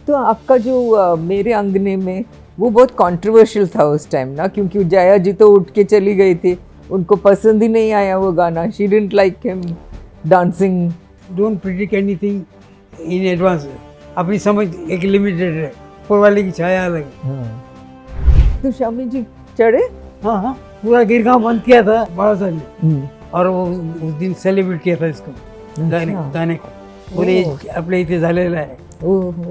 तो आपका जो मेरे अंगने में वो बहुत कंट्रोवर्शियल था उस टाइम ना, क्योंकि जया जी तो उठ के चली गई थी, उनको पसंद ही नहीं आया वो गाना. She didn't like him dancing. Don't predict anything in advance. अपनी समझ एक लिमिटेड है, ऊपर वाले की छाया अलग है. तो शामी जी चढ़े. हाँ हाँ, पूरा गिरगांव बंद किया था बड़ा सा ने. और वो उस दिन सेलिब्रेट किया था इसको, गाने को. बोले आपल्या इथे झालेला आहे,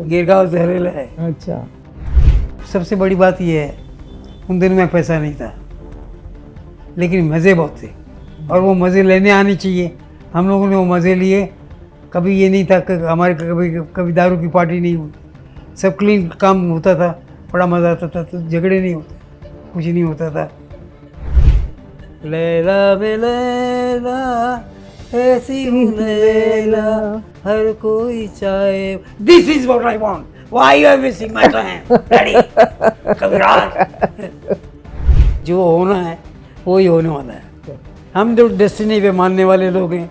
गिरगांव झालेला आहे. अच्छा. सबसे बड़ी बात ये है, उन दिनों में पैसा नहीं था, लेकिन मज़े बहुत थे, और वो मज़े लेने आने चाहिए. हम लोगों ने वो मज़े लिए. कभी ये नहीं था कि हमारे कभी दारू की पार्टी नहीं हुई. सब क्लीन काम होता था, बड़ा मज़ा आता था. तो झगड़े नहीं होते, कुछ नहीं होता था. लैला में लैला ऐसी हूँ लैला, हर कोई चाहे. This is what I want. Why you are wasting my time daddy Kaviraj. जो होना है वही होने वाला है. हम जो डेस्टिनी पे मानने वाले लोग हैं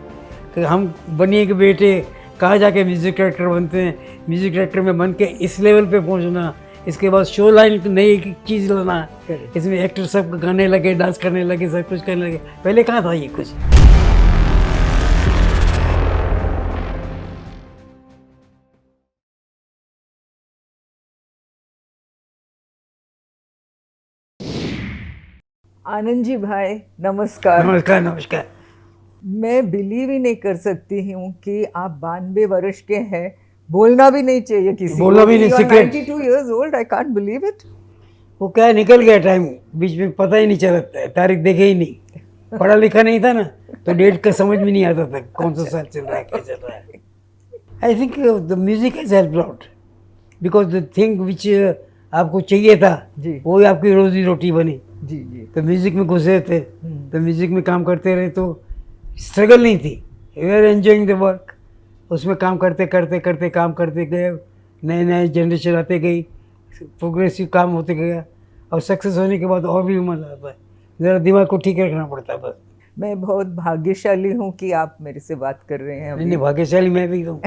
कि हम बनिए के बेटे कहाँ जाके म्यूज़िक डायरेक्टर बनते हैं, म्यूज़िक डायरेक्टर में बन के इस लेवल पे पहुंचना, इसके बाद शो लाइन नई चीज़ लाना. इसमें एक्टर सब गाने लगे, डांस करने लगे, सब कुछ करने लगे. पहले कहाँ था ये कुछ. आनंद जी भाई नमस्कार. नमस्कार नमस्कार. मैं बिलीव ही नहीं कर सकती हूँ कि आप 92 वर्ष के हैं. बोलना भी नहीं चाहिए किसी को. बोलना भी नहीं, secret. 92 years old. I can't believe it. वो क्या निकल गया टाइम, बीच में पता ही नहीं चला, तारीख देखे ही नहीं. पढ़ा लिखा नहीं था ना, तो डेट का समझ में नहीं आता था कौन सा साल चल रहा है, क्या चल रहा है. I think the music has help lot, because the thing which आपको चाहिए था जी. वो आपकी रोजी रोटी बनी. जी जी. तो म्यूजिक में घुसे थे, तो म्यूजिक में काम करते रहे, तो स्ट्रगल नहीं थी. You are enjoying the work. उसमें काम करते करते करते काम करते गए, नए नए जनरेशन आते गई, प्रोग्रेसिव काम होते गया, और सक्सेस होने के बाद और भी मज़ा आता है. ज़रा दिमाग को ठीक रखना पड़ता है बस. मैं बहुत भाग्यशाली हूँ कि आप मेरे से बात कर रहे हैं. नहीं, भाग्यशाली मैं भी हूँ.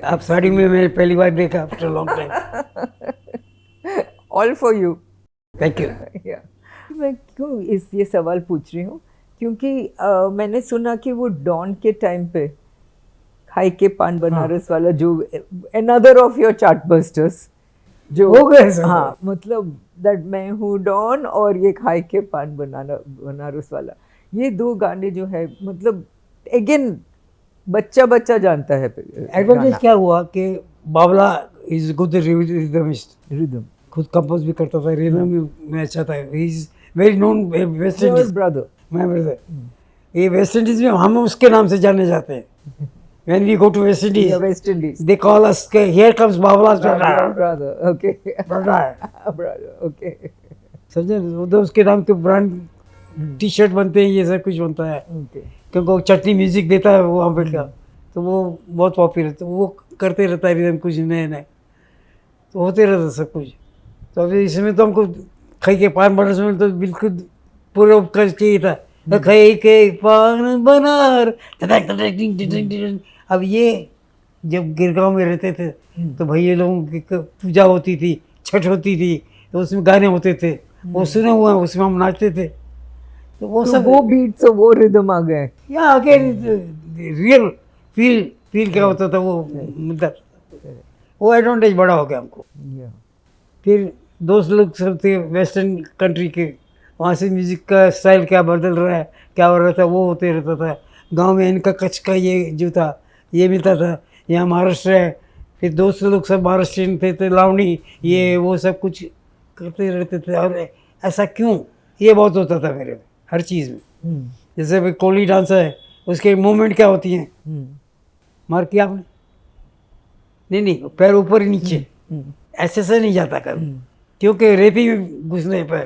आप साड़ी में मैंने पहली बार देखा after long time. All for you. Thank you. मैं क्यों ये सवाल पूछ रही हूँ, क्योंकि मैंने सुना कि वो डॉन के टाइम पे खाई के पान बनारस वाला, जो अनदर ऑफ योर चार्टबस्टर्स जो हो गए सब. हाँ, मतलब दैट मैं हूँ डॉन और ये खाई के पान बनारस वाला, ये दो गाने जो है, मतलब अगेन बच्चा बच्चा जानता है. एडवांटेज क्या हुआ कि बाबला इज गुड रिदमिस्ट, रिदम खुद कंपोज भी करता था, रिदम में अच्छा था. He is very known West Indies. Brother. मैं ब्रदर, ये वेस्ट इंडीज में हम उसके नाम से जाने जाते हैं. When we go to West Indies, West Indies. they call us, here comes Babala's brother. Brother. Okay. Brother. Brother. Okay. समझे, उधर उसके नाम के ब्रांड टी शर्ट बनते हैं, ये सब कुछ बनता है, ओके. क्योंकि वो चटनी म्यूजिक देता है वो अम्बेड का, तो वो बहुत पॉपुलर. तो वो करते रहता है रिदम कुछ नए नए, तो होते रहता सब कुछ. तो अभी इसमें तो हमको खाई के पान बनारस में तो बिल्कुल पूरा उपकर चाहिए था. खाई के पान बनार. अब ये जब गिरगांव में रहते थे तो भैया लोगों की पूजा होती थी, छठ होती थी, तो उसमें गाने होते थे, वो सुने हुए हैं, उसमें हम नाचते थे. तो वो सब वो बीट्स और वो रिदम आ गए. या आगे रियल फील क्या होता था वो, मतलब वो एडवांटेज बड़ा हो गया हमको. फिर दोस्त लोग सब थे वेस्टर्न कंट्री के, वहाँ से म्यूज़िक का स्टाइल क्या बदल रहा है, क्या हो रहा था, वो होते रहता था. गांव में इनका कच्छ का ये जो था ये मिलता था. यहाँ महाराष्ट्र है, फिर दोस्त लोग सब महाराष्ट्रियन थे, तो लावणी ये वो सब कुछ करते रहते थे. और ऐसा क्यों, ये बहुत होता था मेरे में हर चीज़ में. जैसे भाई कोली डांस है, उसके मूवमेंट क्या होती हैं, मार किया आपने, नहीं पैर ऊपर ही नीचे, ऐसे से नहीं जाता कभी, क्योंकि रेती में घुसने पर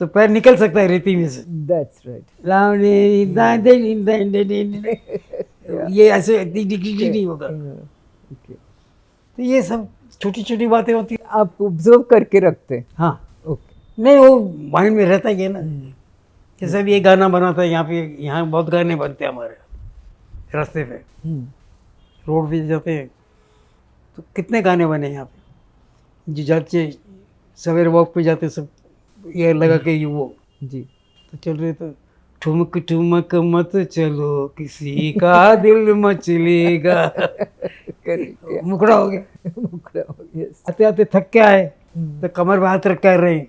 तो पैर निकल सकता है रेती में से. That's right. ये ऐसे नहीं होगा. तो ये सब छोटी छोटी बातें होती हैं. आप ऑब्जर्व करके रखते हैं. हाँ. ओके. नहीं, वो माइंड में रहता ही है ना. जैसे अभी ये गाना बना था यहाँ पे, यहाँ बहुत गाने बनते हैं हमारे रास्ते पे, रोड पे जाते हैं, तो कितने गाने बने यहाँ पे, जो जाते सवेरे वॉक पे जाते सब ये लगा के ये वो जी तो चल रहे तो ठुमक ठुमक मत चलो किसी का दिल मचलेगा। करेक्ट मुकड़ा हो गया। मुकरा यस आते आते थक के आए तो कमर पे हाथ रख कर रहे हैं,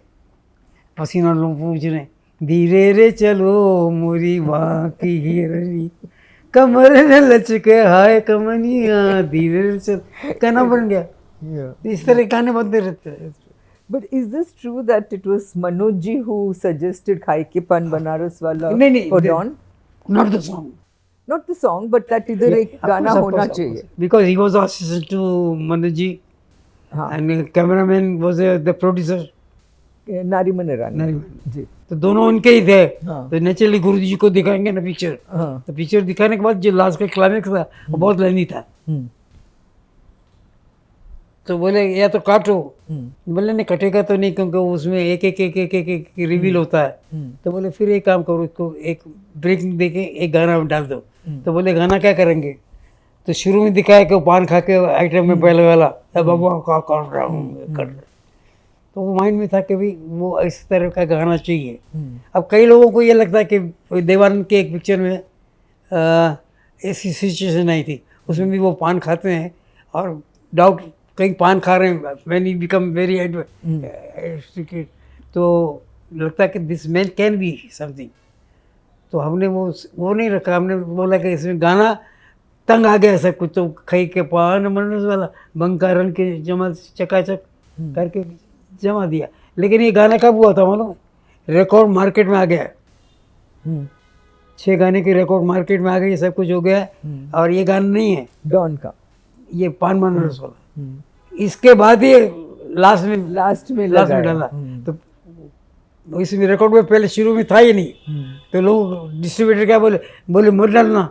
पसीना लोग पूछ रहे हैं, धीरे रे चलो मोरी माँ की हिरनी, कमर न लचके हाय कमनिया, धीरे रे चल, गाना बन गया। तो इस तरह के गाने बनते रहते हैं। But is this true that it was Manoj ji who suggested Khai Ke Pan Banaras wala नहीं, for Dawn? Not the song, Not the song, but that इधर एक गाना होना चाहिए. Because he was assistant to Manoj ji हाँ and cameraman was the producer Nariman Irani Nariman. जी तो दोनों उनके ही थे। हाँ। तो नेचुरली गुरु जी को दिखाएंगे ना पिक्चर, हाँ तो पिक्चर दिखाने के बाद जो लास्ट का क्लाइमेक्स था वो बहुत लेंदी था। हम्म, तो बोले या तो काटो, हम्म, बोले नहीं कटेगा तो नहीं क्योंकि उसमें एक एक एक एक एक एक रिवील होता है। हम्म, तो बोले फिर एक काम करो, इसको एक ब्रेक दे के एक गाना डाल दो। हम्म। तो बोले गाना क्या करेंगे, तो शुरू में दिखाया कि वो पान खा के आइटम में पहले वाला बाबा का कर रहा हूँ कर, तो वो माइंड में था कि भाई वो इस तरह का गाना चाहिए। हम्म, अब कई लोगों को ये लगता है कि देवानंद के एक पिक्चर में ऐसी सिचुएशन आई थी, उसमें भी वो पान खाते हैं और डाउट कहीं पान खा रहे हैं, when he become very advocate, तो लगता है कि this man can be something. तो हमने वो नहीं रखा, हमने बोला कि इसमें गाना तंग आ गया सब कुछ, तो खई के पान मनस वाला बंकारन के जमा चकाचक करके जमा दिया। लेकिन ये गाना कब हुआ था मालूम, रिकॉर्ड मार्केट में आ गया, हम्म, 6 गाने की रिकॉर्ड मार्केट में आ गई, सब कुछ हो गया। और ये गाना नहीं है, डॉन का ये पान मनस वाला, हम्म, इसके बाद ये लास्ट में लास्ट में लास्ट में लगाया। डाला। तो इसमें रिकॉर्ड में पहले शुरू में था ही नहीं। तो लोग डिस्ट्रीब्यूटर क्या बोले, बोले मत डालना,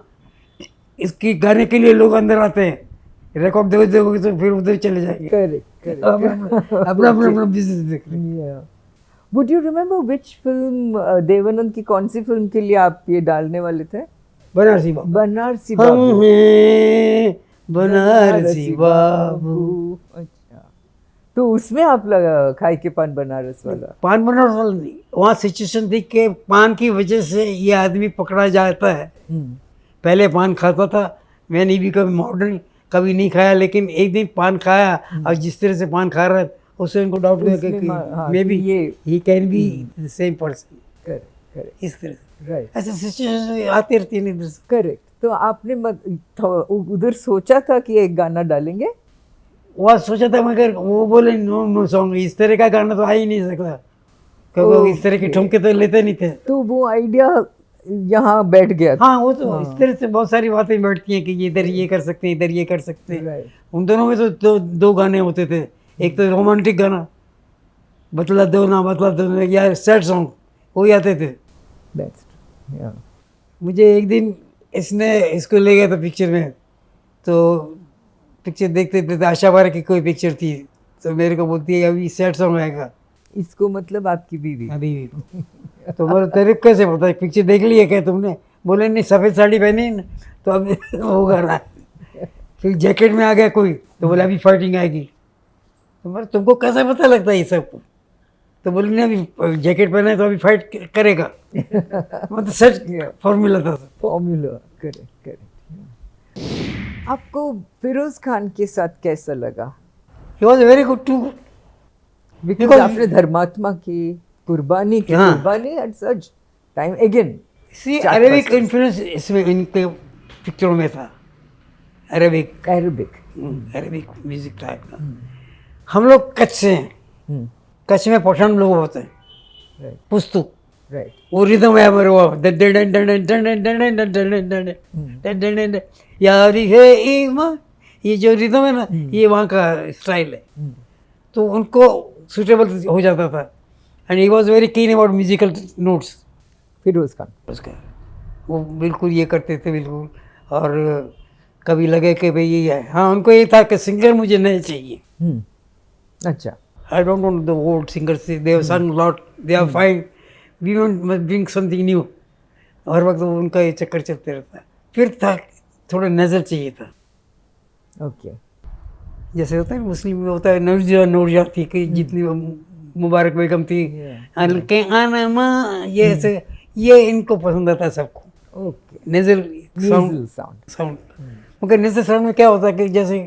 इसकी गाने के लिए लोग अंदर आते हैं, रिकॉर्ड दे दोगे तो फिर उधर चले जाएंगे। करेक्ट करेक्ट अपना बिजनेस देख रहे हैं। Yeah. Would you remember which film Devanand की कौन सी फिल्म के लिए आप ये डालने वाले थे? बनारसी बाबू, बनारसी हम बाबू। हैं बनारसी बाबू। अच्छा, तो उसमें आप लगा खाई के पान बनारस वाला। पान बनारस वाला नहीं, वहाँ सिचुएशन थी कि पान की वजह से ये आदमी पकड़ा जाता है। पहले पान खाता था, मैंने भी कभी मॉडर्न कभी नहीं खाया, लेकिन एक दिन पान खाया और जिस तरह से पान खा रहा है उससे उनको डाउट हुआ उसमें हाँ, कि मे बी ये he can be the same person. Correct correct इस तरह से राइट ऐसे सिचुएशन आती रहती है इधर से। करेक्ट। तो आपने उधर सोचा था कि एक गाना डालेंगे? वह सोचा था मगर वो बोले नो नो सॉन्ग, इस तरह का गाना तो आ ही नहीं सकता, क्योंकि इस तरह के ठुमके तो लेते नहीं थे। तो वो आइडिया यहाँ बैठ गया था। हाँ वो तो इस तरह से बहुत सारी बातें बैठती हैं कि ये इधर ये कर सकते हैं, इधर ये कर सकते हैं। Right. उन दोनों में तो दो गाने होते थे, एक तो रोमांटिक गाना बतला दो ना बतला दो ना, या सैड सॉन्ग वो ही आते थे। That's true. Yeah. मुझे एक दिन इसने इसको ले गया था पिक्चर में, तो पिक्चर देखते थे, आशा बारा की कोई पिक्चर थी, तो मेरे को बोलती है अभी सैड सॉन्ग आएगा। इसको मतलब आपकी बीवी? अभी भी तो बोले तेरे को कैसे पता, पिक्चर देख लिया क्या तुमने? बोले नहीं, सफ़ेद साड़ी पहनी है ना, तो अब वो गाना है। फिर जैकेट में आ गया कोई, तो बोले अभी फाइटिंग आएगी। तो बोले तुमको कैसे पता लगता है ये सब? तो बोले नहीं अभी जैकेट पहना है तो अभी फाइट करेगा। मतलब सच फॉर्मूला था। Formula correct correct. आपको फिरोज खान के साथ कैसा लगा? He was very good too, because आपने धर्मात्मा की कुर्बानी की, हाँ। Qurbani at such time again. See Arabic influence इसमें इनके पिक्चरों में था, अरेबिक अरेबिक म्यूजिक टाइप का। हम लोग कच्छ से हैं, कच्छ में पठान लोग होते हैं, राइट पुस्तु, राइट वो रिदम है हमारे, वो यारी है ईमान, ये जो रिदम है ना, ये वहाँ का स्टाइल है, तो उनको सुटेबल हो जाता था। And he was very keen about musical notes. Feroz Khan उसका वो बिल्कुल ये करते थे बिल्कुल। और कभी लगे कि भाई ये है, हाँ उनको ये था कि सिंगर मुझे नहीं चाहिए। अच्छा, I don't want the old singers, they have sung lot, they are fine, we want must bring something new. हर वक्त वो उनका ये चक्कर चलते रहता है। फिर था थोड़ा नज़र चाहिए था। ओके। जैसे होता है मुस्लिम में होता है नूरजहां थी कि जितनी मुबारक बेगम थी के आना माँ, ये ऐसे ये इनको पसंद आता है सबको। Okay, nasal nasal sound. Sound मगर नेजल साउंड में क्या होता है कि जैसे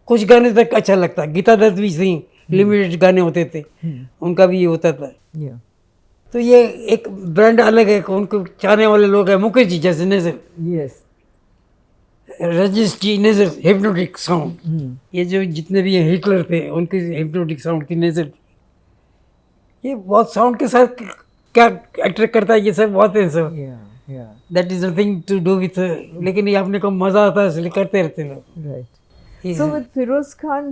कुछ गाने तक अच्छा लगता है, गीता दत्त भी थी, लिमिटेड गाने होते थे, उनका भी ये होता था। Yeah. तो ये एक ब्रांड अलग है, उनको चाहने वाले लोग हैं। मुकेश जी जैसे नेजल, Yes. रजनीश जी नेजल, हिप्नोटिक साउंड। ये जो जितने भी हिटलर थे उनकी हिप्नोटिक साउंड थी नेजल। ये बहुत साउंड के साथ क्या अट्रैक्ट करता है, ये सब बहुत है सब। Yeah. Yeah. That is nothing to do with, लेकिन ये अपने को मजा आता है इसलिए करते रहते हैं लोग। Right. So with Feroz Khan,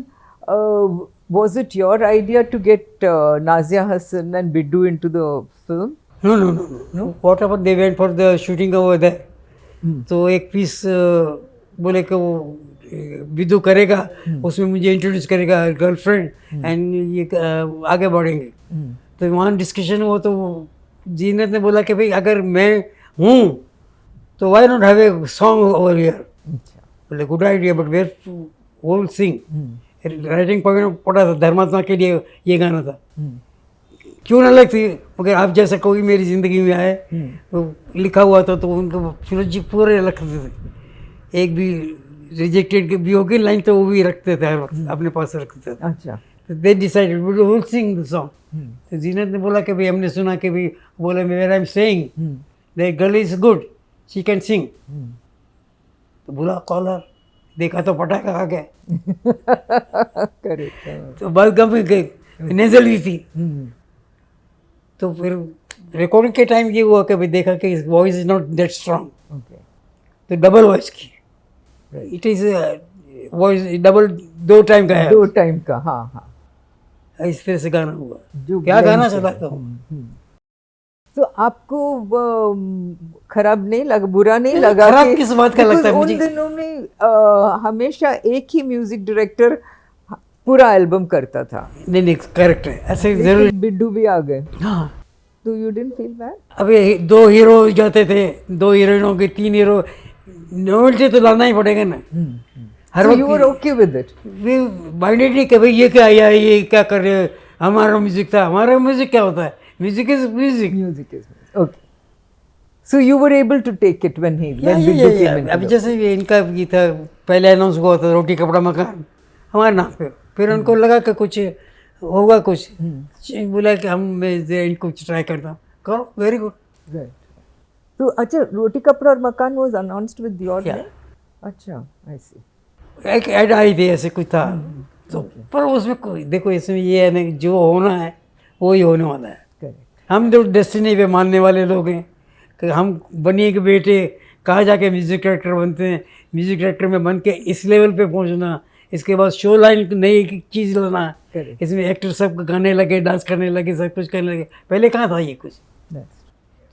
was it your idea to get Nazia Hassan and Biddu into the film? No. Whatever they went for the shooting over there, तो एक पीस बोले कि वो विदु करेगा, उसमें मुझे इंट्रोड्यूस करेगा गर्लफ्रेंड एंड ये आगे बढ़ेंगे। तो वहाँ डिस्कशन हुआ तो जीनत ने बोला कि भाई अगर मैं हूँ तो why not have a song over here. बोले good idea but where whole sing. Writing पड़ा था, धर्मात्मा के लिए ये गाना था, क्यों ना लगती, मगर आप जैसा कोई मेरी ज़िंदगी में आए तो लिखा हुआ था, तो उनको फिरोज जी पूरे रखते थे। एक भी रिजेक्टेड भी होगी लाइन तो वो भी रखते थे, हर वक्त अपने पास रखते थे। अच्छा. They decided we will sing the song. तो जीनत ने बोला कि भाई हमने सुना कि भाई, बोले where I am saying that girl is good, she can sing. तो बोला कॉलर, देखा तो पटाखा खा गया। Correct. तो बस गम गई, नेजल भी थी। तो फिर रिकॉर्डिंग के टाइम ये हुआ कि भाई देखा कि voice is not that strong, Okay. तो डबल वॉइस की। It is voice double 2 time का है, 2 टाइम का. हाँ हाँ. इस तरह से गाना हुआ। जो क्या blend गाना से- चला था। तो आपको खराब नहीं लगा, बुरा नहीं लगा? खराब कि- किस बात का because लगता है उन मुझे? दिनों में हमेशा एक ही म्यूजिक डायरेक्टर पूरा एल्बम करता था। नहीं करेक्ट है, ऐसे जरूर। लेकिन बिड्डू भी आ गए, हाँ, तो यू डिडंट फील बैड? अबे 2 हीरो जाते थे, 2 हीरोइनों के 3 हीरो, नोवेल्टी तो लाना ही पड़ेगा ना। हर you were okay with it? Minded नहीं कि भाई ये क्या आया, ये क्या कर रहे हो, हमारा म्यूजिक था। हमारा म्यूजिक क्या होता है, music is music. Music is okay. So you were able to take it when Biddu came in. अभी जैसे ये इनका ये था, पहले अनाउंस हुआ था रोटी कपड़ा मकान हमारे नाम पे, फिर उनको लगा कि कुछ होगा, कुछ बोला कि हम मैं इनको ट्राई करता हूँ, करो, वेरी गुड। Right. तो अच्छा, रोटी कपड़ा और मकान was announced with your Yeah. name? अच्छा, I see. एक ऐड आई थी, ऐसे कुछ था। तो पर उसमें देखो, इसमें ये है ना, जो होना है वही होने वाला है। Correct. हम जो डेस्टिनी पे मानने वाले लोग हैं कि हम बनिए के बेटे कहाँ जाके म्यूज़िक डायरेक्टर बनते हैं, म्यूज़िक डायरेक्टर में बन के इस लेवल पे पहुँचना, इसके बाद शो लाइन नई चीज़ लाना, Correct. इसमें एक्टर सब गाने लगे, डांस करने लगे, सब कुछ करने लगे। पहले कहाँ था ये कुछ? That's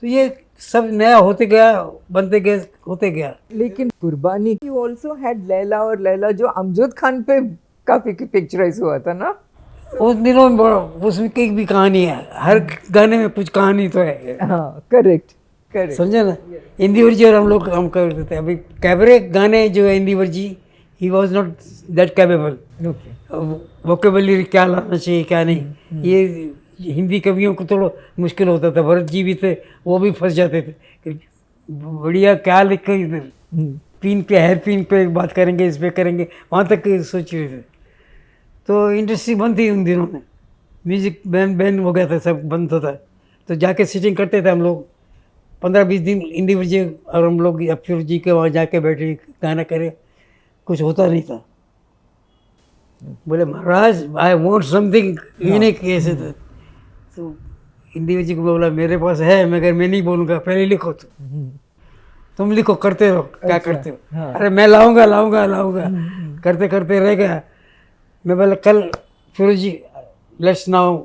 तो ये सब नया होते गया, बनते गया, होते गया। लेकिन कुर्बानी यू ऑल्सो हैड लैला, और लैला जो अमजद खान पे काफी पिक्चराइज हुआ था ना? उस दिनों में उसमें की भी कहानी है, हर गाने में कुछ कहानी तो है। हाँ, करेक्ट करेक्ट. समझे ना? इंदी वर्जी और हम कर देते हैं। अभी कैबरे गाने जो है Indeevar, he was not that capable. Okay. Vocabulary क्या लाना चाहिए क्या नहीं, ये हिंदी कवियों को थोड़ा मुश्किल होता था। भरत जी भी थे, वो भी फंस जाते थे कि बढ़िया क्या लिख कर इधर पिन पे, हेयर पिन पे बात करेंगे, इस पे करेंगे, वहाँ तक सोच रहे थे। तो इंडस्ट्री बंद थी उन दिनों में, म्यूज़िक बैन हो गया था, सब बंद होता है। तो जाके सिटिंग करते थे हम लोग 15-20 दिन इंदी वर्जी, और हम लोग या फिर जी के वहाँ जाके बैठे गाना करे, कुछ होता नहीं था। बोले महाराज आई वॉन्ट समथिंग यूनिक, ऐसे था। तो हिंदी जी को बोला मेरे पास है, मगर मैं नहीं बोलूँगा, पहले लिखो तुम लिखो, करते रहो क्या करते हो। हाँ. अरे मैं लाऊंगा करते करते रह गया। मैं बोला कल Feroz ji let's now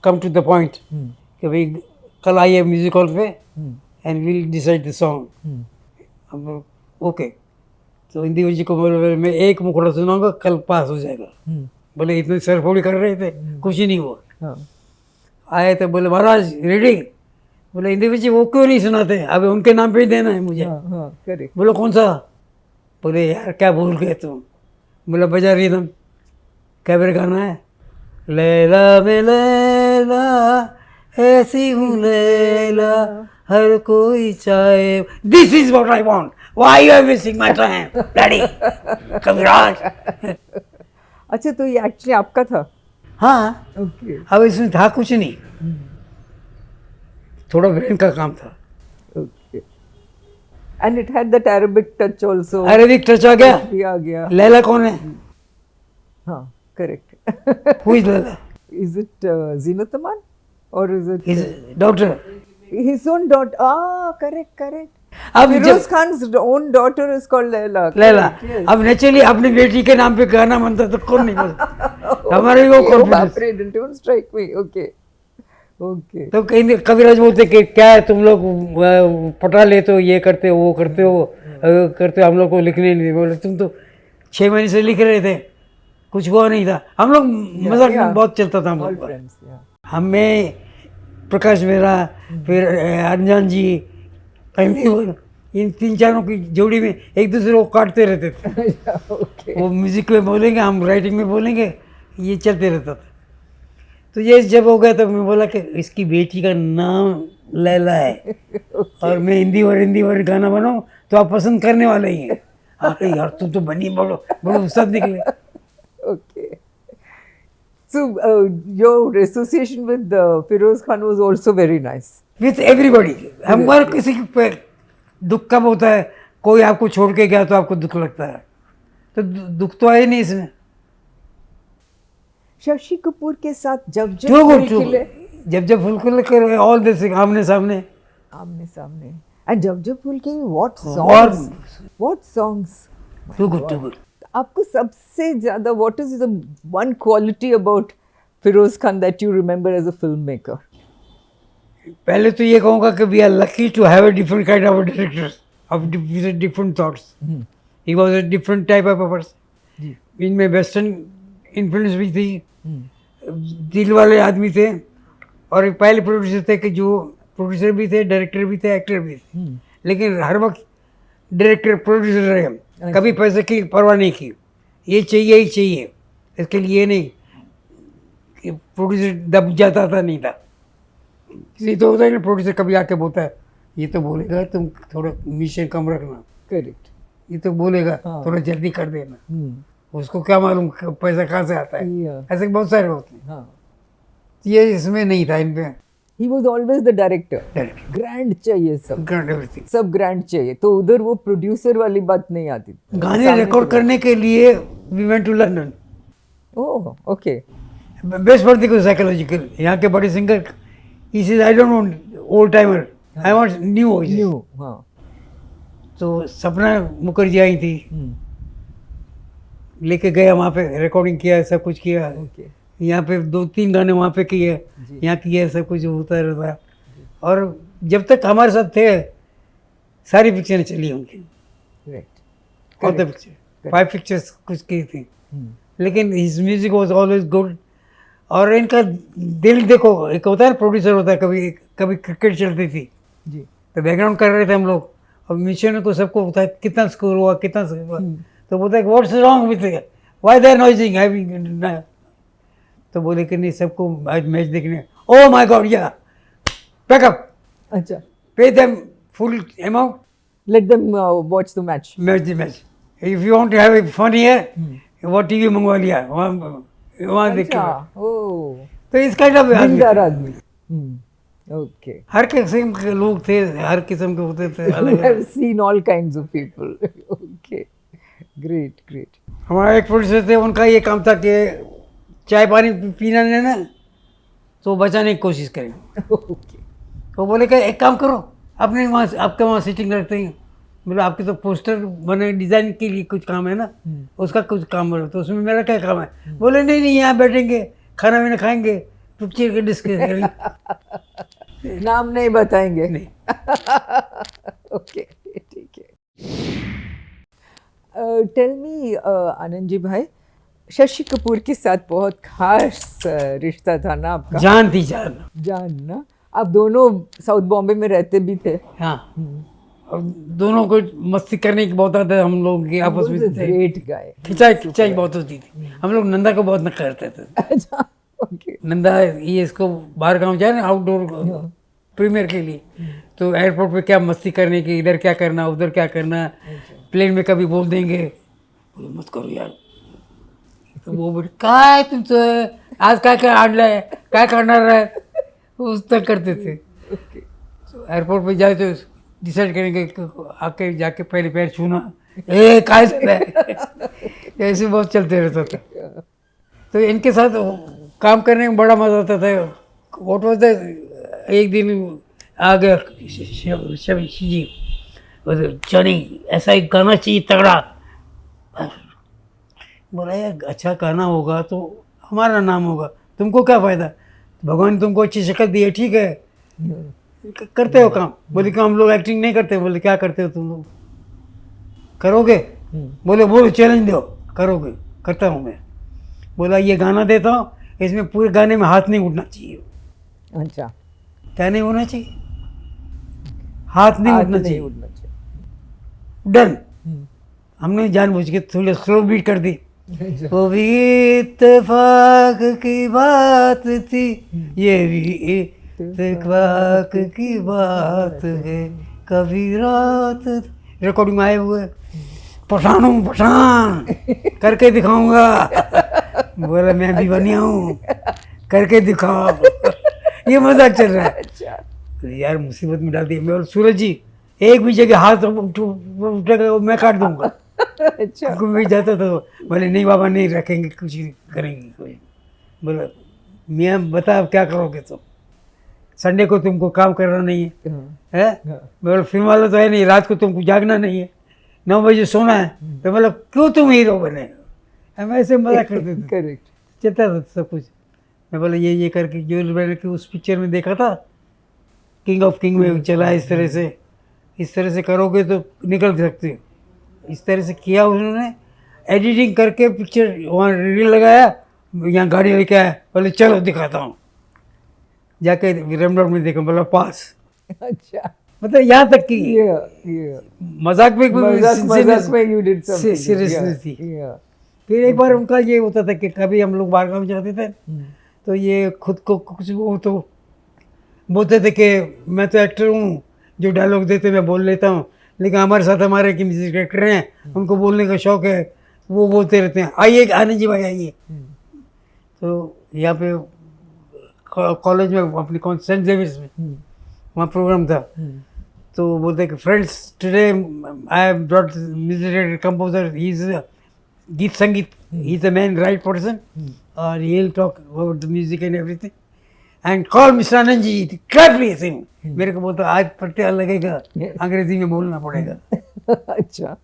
come to the point कि भाई कल आइए म्यूजिक हॉल पे and will decide the song. Okay. तो हिंदी जी को बोले मैं एक मुखड़ा सुनाऊंगा, कल पास हो जाएगा। बोले इतनी सरफोड़ी कर रहे थे, कुछ ही नहीं हुआ। हाँ. आए तो बोले महाराज रेडी। बोले हिंदी जी वो क्यों नहीं सुनाते, अभी उनके नाम पे ही देना है मुझे। हाँ, करेक्ट. बोलो कौन सा? बोले यार क्या भूल गए तुम। बोला बजा रिदम, कैबरे गाना है, लैला में लैला ऐसी हूँ लैला हर कोई चाहे, this is what I want, why you are wasting my time daddy Kaviraj. अच्छा, तो ये एक्चुअली आपका था? हाँ, ओके अब इसमें था कुछ नहीं, थोड़ा ब्रेन का काम था। Okay. And it had that Arabic touch also. Arabic touch आ गया। भी आ गया। लैला कौन है? हाँ, correct. Who is Laila? Is it Zinat Aman or is it is doctor. his own daughter? Ah, correct. अब Firoz Khan's own daughter is called Laila. Laila, Correct, yes. अब नेचुरली अपनी बेटी के नाम पे गाना बनता तो कौन नहीं बोलता, हमारे वो Oh, कॉन्फिडेंस। बाप रे, don't strike me. Okay. तो कहीं कविराज बोलते कि क्या है तुम लोग पटा लेते हो, ये करते हो वो करते हो, हम लोग को लिखने नहीं। बोले तुम तो 6 महीने से लिख रहे थे, कुछ हुआ नहीं था। हम लोग मजाक में बहुत चलता था हम All लोग। friends, yeah. हमें प्रकाश मेहरा, फिर अनजान जी, इन 3-4 की जोड़ी में एक दूसरे को काटते रहते थे। Okay. वो म्यूजिक में बोलेंगे, हम राइटिंग में बोलेंगे, ये चलते रहता था। तो ये जब हो गया तो मैं बोला कि इसकी बेटी का नाम लैला है और मैं हिंदी और गाना बनाऊं तो आप पसंद करने वाले ही हैं। अरे यार तुम तो बनी बड़ो उस्ताद निकले। Okay. So your association with Firoz Khan was also very nice. With everybody. हमारा किसी पे दुख कब होता है, कोई आपको छोड़ के गया तो आपको दुख लगता है, तो दुख तो है नहीं इसमें। शशि कपूर के साथ जब टू फूल गुड, खिले, जब फुल खिले कर ऑल दिस आमने सामने। एंड जब फूल खिले, और what songs? To good. आपको सबसे ज्यादा what is the one quality about Firoz Khan that you remember as a filmmaker? पहले तो ये कहूँगा कि we are lucky to have a different kind of director of different thoughts. He was a different type of person. इनमें western influence भी थी, दिल वाले आदमी थे, और एक पहले प्रोड्यूसर थे कि जो प्रोड्यूसर भी थे, डायरेक्टर भी थे, एक्टर भी थे, लेकिन हर वक्त डायरेक्टर प्रोड्यूसर रहे, कभी पैसे की परवाह नहीं की, ये चाहिए ही चाहिए, इसके लिए ये नहीं कि प्रोड्यूसर दब जाता था, नहीं था। इसलिए तो होता है ना, प्रोड्यूसर कभी आके बोलता है ये तो बोलेगा तुम थोड़ा मिशन कम रखना, करेक्ट। ये तो बोलेगा हाँ। थोड़ा जल्दी कर देना, उसको क्या मालूम पैसा कहाँ से आता है। ऐसे बहुत सारे होते हैं। हाँ। ये इसमें नहीं था, इन पे He was always the director. Direct grand चाहिए सब, एवरीथिंग। सब ग्रैंड चाहिए, तो उधर वो प्रोड्यूसर वाली बात नहीं आती। गाने रिकॉर्ड करने के लिए we went to London. Oh, okay. Best पड़ती को साइकोलॉजिकल, यहाँ के बड़े singer, he says I don't want old timer, I want new voice. New, हाँ। तो सपना मुखर्जी आई थी, लेके गया वहाँ पे, रिकॉर्डिंग किया, सब कुछ किया। ओके। यहाँ पे 2-3 गाने वहाँ पे किए, यहाँ किए, सब कुछ होता रहता। और जब तक हमारे साथ थे सारी पिक्चरें चली उनकी, right. All the picture, 5 pictures कुछ की थी, लेकिन his music was always good. और इनका दिल देखो, एक होता है प्रोड्यूसर होता है, कभी क्रिकेट चलती थी जी। तो बैकग्राउंड कर रहे थे हम लोग, और म्यूजिशियन को सबको होता है कितना स्कोर हुआ, कितना स्कोर हुआ, तो बोलता है what's wrong with why they are noising having, तो बोले कि नहीं सबको आज मैच देखने। ओह माय गॉड, या पैक अप, अच्छा, pay them full amount, let them watch the match. Match if you want to have a fun here, वो टीवी मंगवा लिया, वहाँ देख के। ओह, तो इस काइंड ऑफ दिलदार आदमी। ओके। हर किस्म के लोग थे, हर किस्म के होते थे, You अलग have seen all kinds of people. Okay. Great, great. हमारा एक प्रोड्यूसर थे, उनका ये काम था कि चाय पानी पीना नहीं ना, तो बचाने की कोशिश करें। Okay. तो बोले कि एक काम करो, अपने वहाँ आपके वहाँ सीटिंग रखते हैं, मतलब आपके तो पोस्टर बने, डिज़ाइन के लिए कुछ काम है ना, उसका कुछ काम बना, तो उसमें मेरा क्या काम है। बोले नहीं यहाँ बैठेंगे, खाना वाना खाएंगे, पिक्चर के डिस्कस करेंगे। नाम नहीं बताएंगे। नहीं। ओके, ठीक है। टेल मी आनंद जी भाई, शशि कपूर के साथ बहुत खास रिश्ता था ना आपका? जान थी, जान। जान ना, आप दोनों साउथ बॉम्बे में रहते भी थे। हाँ, और दोनों को मस्ती करने की बहुत आदत है हम लोग की आपस में थे। Great guy. खिंचाई बहुत होती थी। हम लोग नंदा को बहुत नखरा करते थे। अच्छा, ओके। नंदा ये इसको बाहर गांव जाए ना आउटडोर प्रीमियर के लिए, तो एयरपोर्ट पे क्या मस्ती करने की, इधर क्या करना उधर क्या करना, प्लेन में कभी बोल देंगे बोले मत करो यार, तो वो बोले काय तुमचं आज काय आणलंय काय करणार आहे, उस तक करते थे। तो एयरपोर्ट पे जाए तो डिसाइड करेंगे आके जाके पहले पैर छूना, काय चला है ऐसे बहुत चलते रहता था। तो इनके साथ काम करने में बड़ा मजा आता था। व्हाट वाज द एक दिन आ गया शबी जी, चनी ऐसा एक गाना चाहिए तगड़ा। बोला यार अच्छा गाना होगा तो हमारा नाम होगा, तुमको क्या फ़ायदा, भगवान ने तुमको अच्छी शक्ल दी है, ठीक है करते हो काम। बोले कि हम लोग एक्टिंग नहीं करते। बोले क्या करते हो तुम लोग, करोगे? बोले बोलो चैलेंज दो, करोगे? करता हूँ मैं। बोला ये गाना देता हूँ, इसमें पूरे गाने में हाथ नहीं उठना चाहिए। अच्छा, क्या नहीं होना चाहिए? हाथ नहीं उठना चाहिए। उठना चाहिए। डन। हमने जानबूझ के थोड़ी स्लो बीट कर दी। वो भी इत्तेफाक की बात थी, ये भी इत्तेफाक की बात है, कभी रात। रिकॉर्डिंग में आए हुए पठान हूँ पठान, करके दिखाऊंगा। बोला मैं भी बनिया हूँ, करके दिखाओ। ये मजाक चल रहा है। अच्छा, तो यार मुसीबत में डाल दिया। मैं बोला सूरज जी एक भी जगह हाथ उठेगा मैं काट दूंगा। अच्छा, क्योंकि मैं जाता था। बोले नहीं बाबा नहीं रखेंगे, कुछ नहीं करेंगे कोई। बोला मियाँ बता अब क्या करोगे तुम, संडे को तुमको काम करना नहीं है, है? बोला फिल्म वाला तो है नहीं, रात को तुमको जागना नहीं है, 9 बजे सोना है। तो बोला क्यों तुम हीरो बने, हम ऐसे मजा करते थे। करेक्ट। चलता था सब कुछ। मैं बोला ये करके जो मैंने कि उस पिक्चर में देखा था किंग ऑफ किंग में चला है, इस तरह से करोगे तो निकल सकते हो। इस तरह से किया उन्होंने, एडिटिंग करके पिक्चर वहाँ रील लगाया, यहाँ गाड़ी लेके आया, बोले चलो दिखाता हूँ। जाके रेमडोर में देखा, बोला पास। अच्छा, मतलब यहाँ तक कि ये मजाक में मजाक में you did something. सीरियसनेस थी। Yeah. फिर एक बार उनका ये होता था कि कभी हम लोग बाहर गाँव जाते थे तो ये खुद को कुछ वो तो बोलते थे कि मैं तो एक्टर हूँ, जो डायलॉग देते मैं बोल लेता हूँ, लेकिन हमारे साथ हमारे कि म्यूजिक डायरेक्टर हैं, उनको बोलने का शौक है, वो बोलते रहते हैं आइए आनंद जी भाई आइए। तो यहाँ पे कॉलेज में अपने कौन सेंट जेवियर्स में वहाँ प्रोग्राम था, तो बोलते कि friends today I have brought music director composer, he is गीत संगीत, he is a man right person और he will talk about the music and everything and call mister Anand ji clap please him. मेरे को बोलता आज पता लगेगा, अंग्रेजी में बोलना पड़ेगा। अच्छा,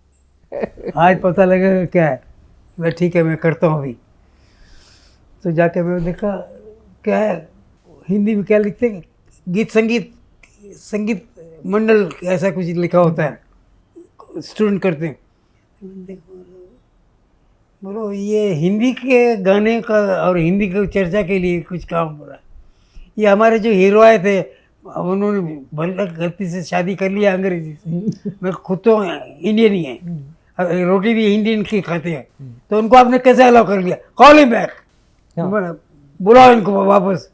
आज पता लगेगा क्या है। मैं ठीक है मैं करता हूँ अभी। तो जाके मैं देखा क्या है हिंदी में क्या लिखते हैं, गीत संगीत मंडल ऐसा कुछ लिखा होता है, स्टूडेंट करते हैं। बोलो ये हिंदी के गाने का और हिंदी की चर्चा के लिए कुछ काम हो रहा है। ये हमारे जो हीरो आए थे उन्होंने भले गलती से शादी कर लिया अंग्रेजी से, मैं खुद तो इंडियन ही है, रोटी भी इंडियन की खाते हैं, तो उनको आपने कैसे अलाउ कर लिया, कॉल हिम बैक, बुलाओ इनको वापस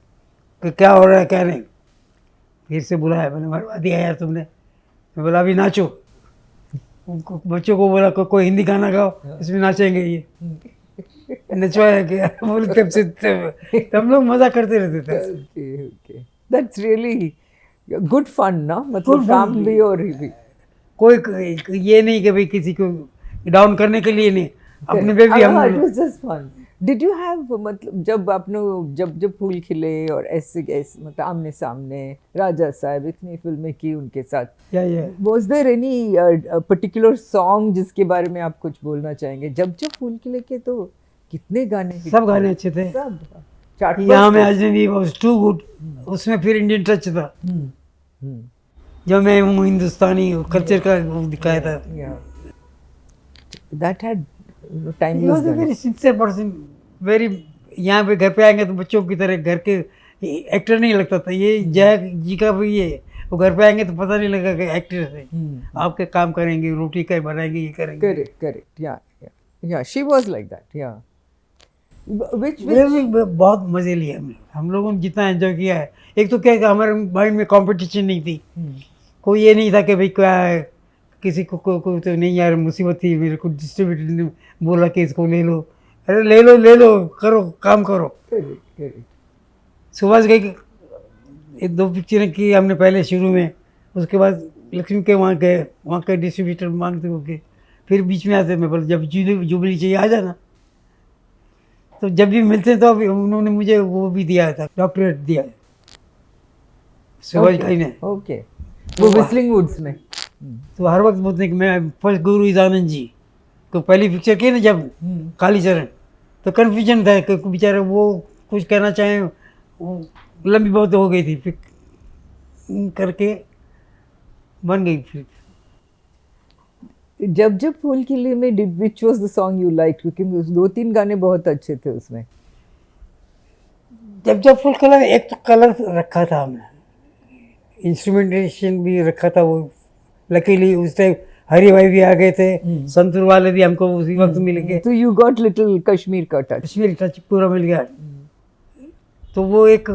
कि क्या हो रहा है क्या नहीं। फिर से बुलाया, मैंने मरवा दिया यार तुमने। मैं बोला अभी नाचो, उनको बच्चों को बोला कोई हिंदी गाना गाओ इसमें नाचेंगे, ये नचवाया क्या। बोले तब से तब लोग मजा करते रहते थे। okay, okay. That's really good fun, ना? मतलब Good fun काम भी। भी और ये भी। कोई ये नहीं कि भाई किसी को डाउन करने के लिए नहीं, अपने पे भी हम it was just fun. Did you have मतलब जब आपने जब फूल खिले और ऐसे मतलब आमने सामने राजा साहब इतनी फिल्में की उनके साथ, या was there any particular song जिसके बारे में आप कुछ बोलना चाहेंगे? जब फूल खिले के तो कितने गाने hit सब गाने थे। अच्छे थे। सब चार्ट यहाँ में अजनबी वाज टू गुड, उसमें फिर इंडियन टच था, जो मैं हूँ हिंदुस्तानी कल्चर का वो दिखाया था। that had He timeless was a गाने। very sincere person, very यहाँ पे घर पे आएंगे तो बच्चों की तरह घर के एक्टर नहीं लगता था। ये जय जी का भी ये वो घर पे आएंगे तो पता नहीं लगेगा कि एक्ट्रेस है। आपके काम करेंगे, रोटी का बनाएंगे, ये करेंगे। करेक्ट या शी वाज लाइक दैट या व्हिच बहुत मजे लिए हम लोगों ने जितना एंजॉय किया है। एक तो क्या है कि हमारे माइंड में कंपटीशन नहीं थी, कोई ये नहीं था कि भाई क्या है, किसी को तो नहीं यार मुसीबत थी, मेरे को डिस्ट्रीब्यूटर ने बोला कि इसको ले लो, अरे ले लो करो काम करो। करेक्ट सुभाष गई एक 2 पिक्चरें की हमने पहले शुरू में, उसके बाद लक्ष्मी के वहाँ गए, वहाँ के डिस्ट्रीब्यूटर मांगते होके फिर बीच में आते, मैं बोला जब जुबली चाहिए आ जाना। तो जब भी मिलते तो अभी उन्होंने मुझे वो भी दिया था, डॉक्टरेट दिया है सुभाष भाई ने। ओके वो विस्लिंग वुड्स में। तो हर वक्त बोलते हैं कि मैं first Guru is Anand ji को पहली पिक्चर की ना जब कालीचरण, तो कन्फ्यूजन था कि बेचारे वो कुछ कहना चाहें, वो लंबी बहुत हो गई थी, फिर करके बन गई। फिर जब फूल खिले में which was the song you like, क्योंकि 2-3 गाने बहुत अच्छे थे उसमें। जब फुल कलर, एक तो कलर रखा था हमने, इंस्ट्रूमेंटेशन भी रखा था, वो लकीली उस टाइम हरी भाई भी आ गए थे, संतूर वाले भी हमको उसी वक्त मिल गए, तो यू गॉट लिटिल कश्मीर का टच। कश्मीर टच पूरा मिल गया। तो वो एक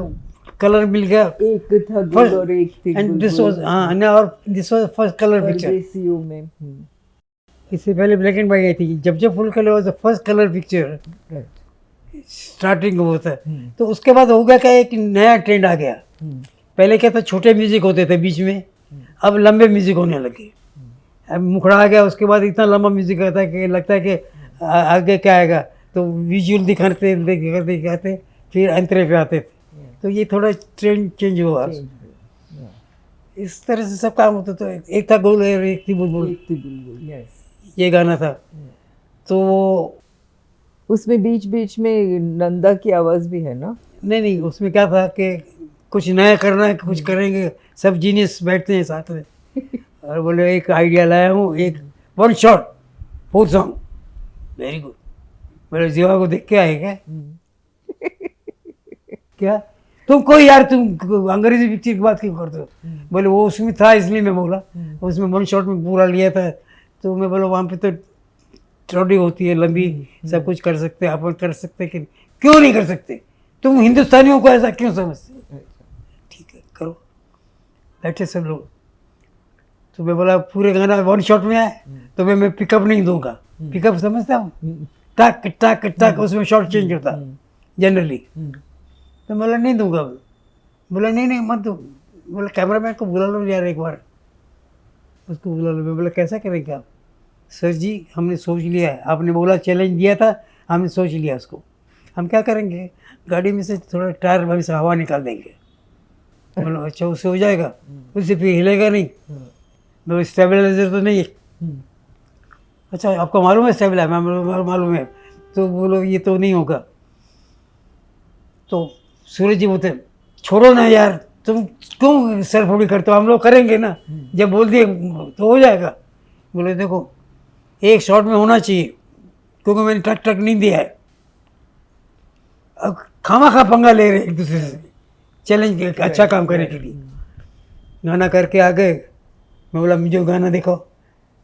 कलर मिल गया, एक था गुल और एक थी एंड दिस वाज और this was first colour picture परदेसियों में। इससे पहले ब्लैक एंड व्हाइट आई थी। जब full colour was the first colour picture starting होता है। तो उसके बाद हो गया क्या, एक नया ट्रेंड आ गया। पहले क्या था, छोटे म्यूजिक होते थे बीच में, अब लंबे म्यूजिक होने लगे। अब मुखड़ा आ गया, उसके बाद इतना लंबा म्यूजिक आता है कि लगता है कि आगे क्या आएगा, तो विजुअल दिखाते फिर अंतरे पे आते थे। तो ये थोड़ा ट्रेंड चेंज हुआ। इस तरह से सब काम होता। तो एक था गुल और एक थी बुलबुल, ये गाना था। तो उसमें बीच में नंदा की आवाज़ भी है ना? नहीं, उसमें क्या था कि कुछ नया करना है, कुछ करेंगे, सब जीनियस बैठते हैं साथ में और बोले एक आइडिया लाया हूँ, एक 1 शॉट 4 सॉन्ग, वेरी गुड। बोले जीवा को देख के आए क्या तुमको यार, तुम अंग्रेजी पिक्चर की बात क्यों करते हो? बोले वो उसमें था इसलिए मैं बोला, उसमें 1 शॉट में पूरा लिया था। तो मैं बोला वहाँ पे तो ट्रॉडी होती है लंबी, सब कुछ कर सकते हैं, अपन कर सकते हैं कि क्यों नहीं कर सकते? तुम हिंदुस्तानियों को ऐसा क्यों समझते? ठीक है करो, बैठे सब लोग। तो मैं बोला पूरे गाना 1 शॉट में आए तो मैं पिकअप नहीं दूंगा। पिकअप समझता हूँ, टक टक टक, उसमें शॉट चेंज होता जनरली। तो बोला नहीं दूंगा। बोला नहीं मत दो। बोला कैमरामैन को बुला लो यार, एक बार उसको बुला लो। मैं बोला कैसा करेंगे आप? सर जी हमने सोच लिया है, आपने बोला चैलेंज दिया था, हमने सोच लिया उसको। हम क्या करेंगे, गाड़ी में से थोड़ा टायर में से हवा निकाल देंगे। बोला अच्छा उससे हो जाएगा? उससे फिर हिलेगा नहीं। बोला स्टेबलाइजर तो नहीं है। अच्छा आपको मालूम है स्टेबलाइजर? मैं मालूम है। तो बोलो ये तो नहीं होगा। तो सूरज जी बोलते छोड़ो ना यार, तुम क्यों सर फोड़ी करते हो, हम लोग करेंगे ना, जब बोल दिए तो हो जाएगा। बोले देखो एक शॉट में होना चाहिए, क्योंकि मैंने टक टक नहीं दिया है। अब खामा खा पंगा ले रहे एक दूसरे से, चैलेंज अच्छा काम करने के लिए। गाना करके आ गए। मैं बोला मुझे गाना दिखाओ,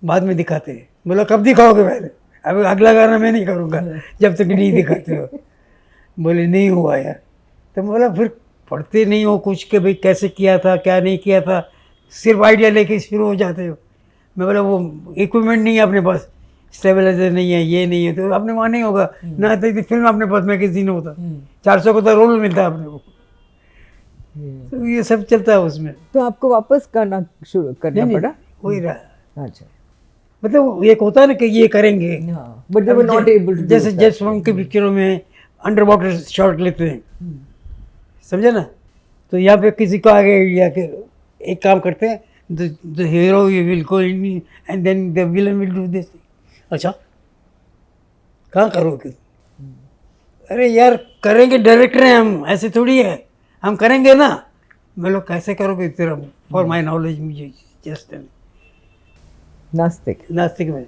बाद में दिखाते हैं। बोला कब दिखाओगे? पहले अब अगला गाना मैं नहीं करूँगा जब तक नहीं दिखाते हो। बोले नहीं हुआ यार। तो बोला फिर पढ़ते नहीं हो कुछ के भाई कैसे किया था क्या नहीं किया था, सिर्फ आइडिया लेके शुरू हो जाते हो। मैं बोला वो इक्विपमेंट नहीं है अपने पास, स्टेबलाइजर नहीं है, ये नहीं है, तो अपने वहाँ नहीं होगा ना। तो फिल्म अपने पास मैगजीन होता, 400 का तो रोल मिलता है अपने को। तो ये सब चलता है उसमें। तो आपको वापस करना शुरू करना पड़ा? वही रहा। अच्छा, मतलब एक होता है ना कि ये करेंगे, but they were not able to. जैसे जेम्स बॉन्ड के पिक्चरों में अंडर वाटर शॉट लेते हैं, समझे ना? तो यहाँ पे किसी को आगे या के एक काम करते हैं, the hero will go in and then the villain will do this. अच्छा कहाँ करोगे? अरे यार करेंगे, डायरेक्टर हैं हम, ऐसे थोड़ी है, हम करेंगे ना। मैं लोग कैसे करोगे तेरा, फॉर माई नॉलेज मुझे जस्ट नास्तिक में।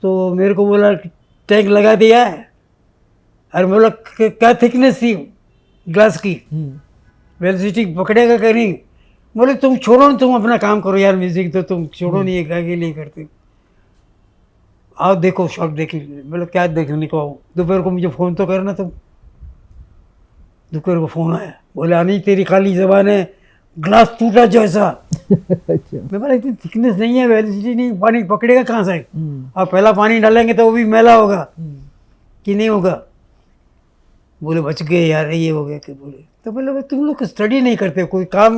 तो मेरे को बोला टैंक लगा दिया है, और बोला क्या थिकनेस थी ग्लास की, वेलोसिटी पकड़ेगा कि नहीं? बोले तुम छोड़ो ना, तुम अपना काम करो यार, म्यूजिक तो तुम छोड़ो नहीं, एक के लिए करते, आओ देखो शॉट देख लीजिए। बोले क्या देखने को आओ, दोपहर को मुझे फ़ोन तो करना तुम। दोपहर को फ़ोन आया, बोले आनी तेरी खाली ज़बान है, ग्लास टूटा जैसा। अच्छा। मैं बोला इतनी थिकनेस नहीं है, वेलिडिटी नहीं, पानी पकड़ेगा कहाँ से? और पहला पानी डालेंगे तो वो भी मैला होगा कि नहीं होगा? बोले बच गए यार, ये हो गया कि बोले। तो बोले तुम लोग स्टडी नहीं करते, कोई काम,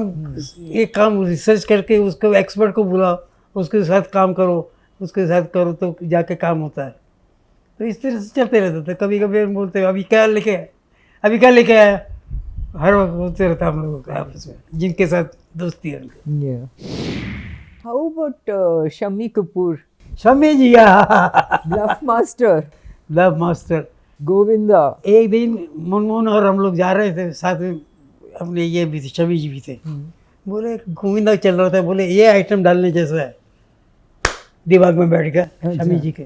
एक काम रिसर्च करके उसको एक्सपर्ट को बुलाओ, उसके साथ काम करो, उसके साथ करो तो जाके काम होता है। तो इस तरह से चलते रहते थे। कभी कभी हम बोलते अभी क्या लेके आए, अभी क्या लेके आया, हर वक्त बोलते रहता हम लोगों का आपस में, जिनके साथ दोस्ती है उनकी। How about Shammi Kapoor, Shammi ji bluff master, love master. Govinda? एक दिन मनमोहन और हम लोग जा रहे थे साथ में, अपने ये भी थे, शमी जी भी थे। बोले गोविंदा चल रहा था, बोले ये आइटम डालने जैसा है, दिमाग में बैठ गया शमी जी के।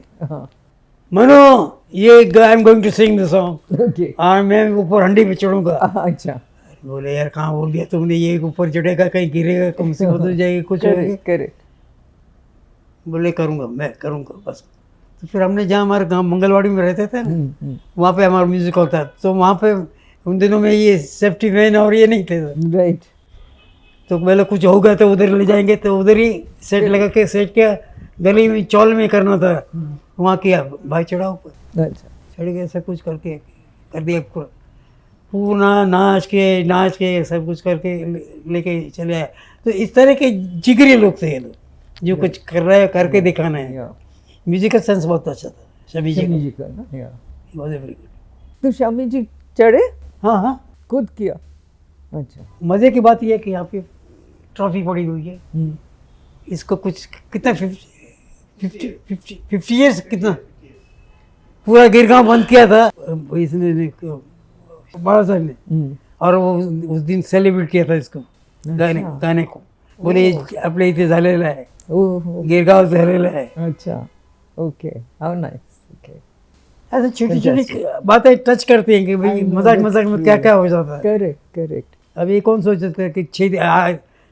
मनो ये I am going to sing the song, okay. और मैं ऊपर हंडी पे चढ़ूंगा। अच्छा। बोले यार कहाँ बोल दिया तुमने, ये ऊपर चढ़ेगा कहीं गिरेगा, कम से हो जाएगी कुछ होगी। करेक्ट। बोले करूँगा, मैं करूँगा बस। तो फिर हमने जहाँ हमारे गाँव मंगलवाड़ी में रहते थे ना, वहाँ पे हमारा म्यूजिक होता है, तो वहाँ पे उन दिनों में ये सेफ्टी वैन और ये नहीं थे। राइट। तो पहले कुछ होगा तो उधर ले जाएंगे, तो उधर ही सेट लगा के, सेट किया, गली में चौल में करना था, वहाँ किया, भाई चढ़ा ऊपर, अच्छा। चढ़ गए, सब कुछ करके कर दिया पूरा, नाच के सब कुछ करके लेके चले आए। तो इस तरह के जिगरी लोग थे ये लोग, जो कुछ कर रहे हैं करके दिखाना है। म्यूजिक का सेंस बहुत अच्छा था शमी जी का ना। Very good. तो शमी जी चढ़े? हाँ हाँ, खुद किया? अच्छा। मज़े की बात यह है कि यहाँ पे ट्रॉफी पड़ी हुई है, इसको कुछ कितना 50 ईयर्स कितना, पूरा गिरगांव बंद किया था इसने, बाबा साहब ने, और वो उस दिन सेलिब्रेट किया था इसको, गाने को। बोले ये आपल्या इथे झालेला आहे, गिरगांव झालेला आहे। अच्छा, ओके, हाउ नाइस। ओके, ऐसे छोटी छोटी बातें टच करती हैं कि भाई मजाक मजाक में क्या क्या हो जाता है। Correct correct. अब ये कौन सोच सकता है कि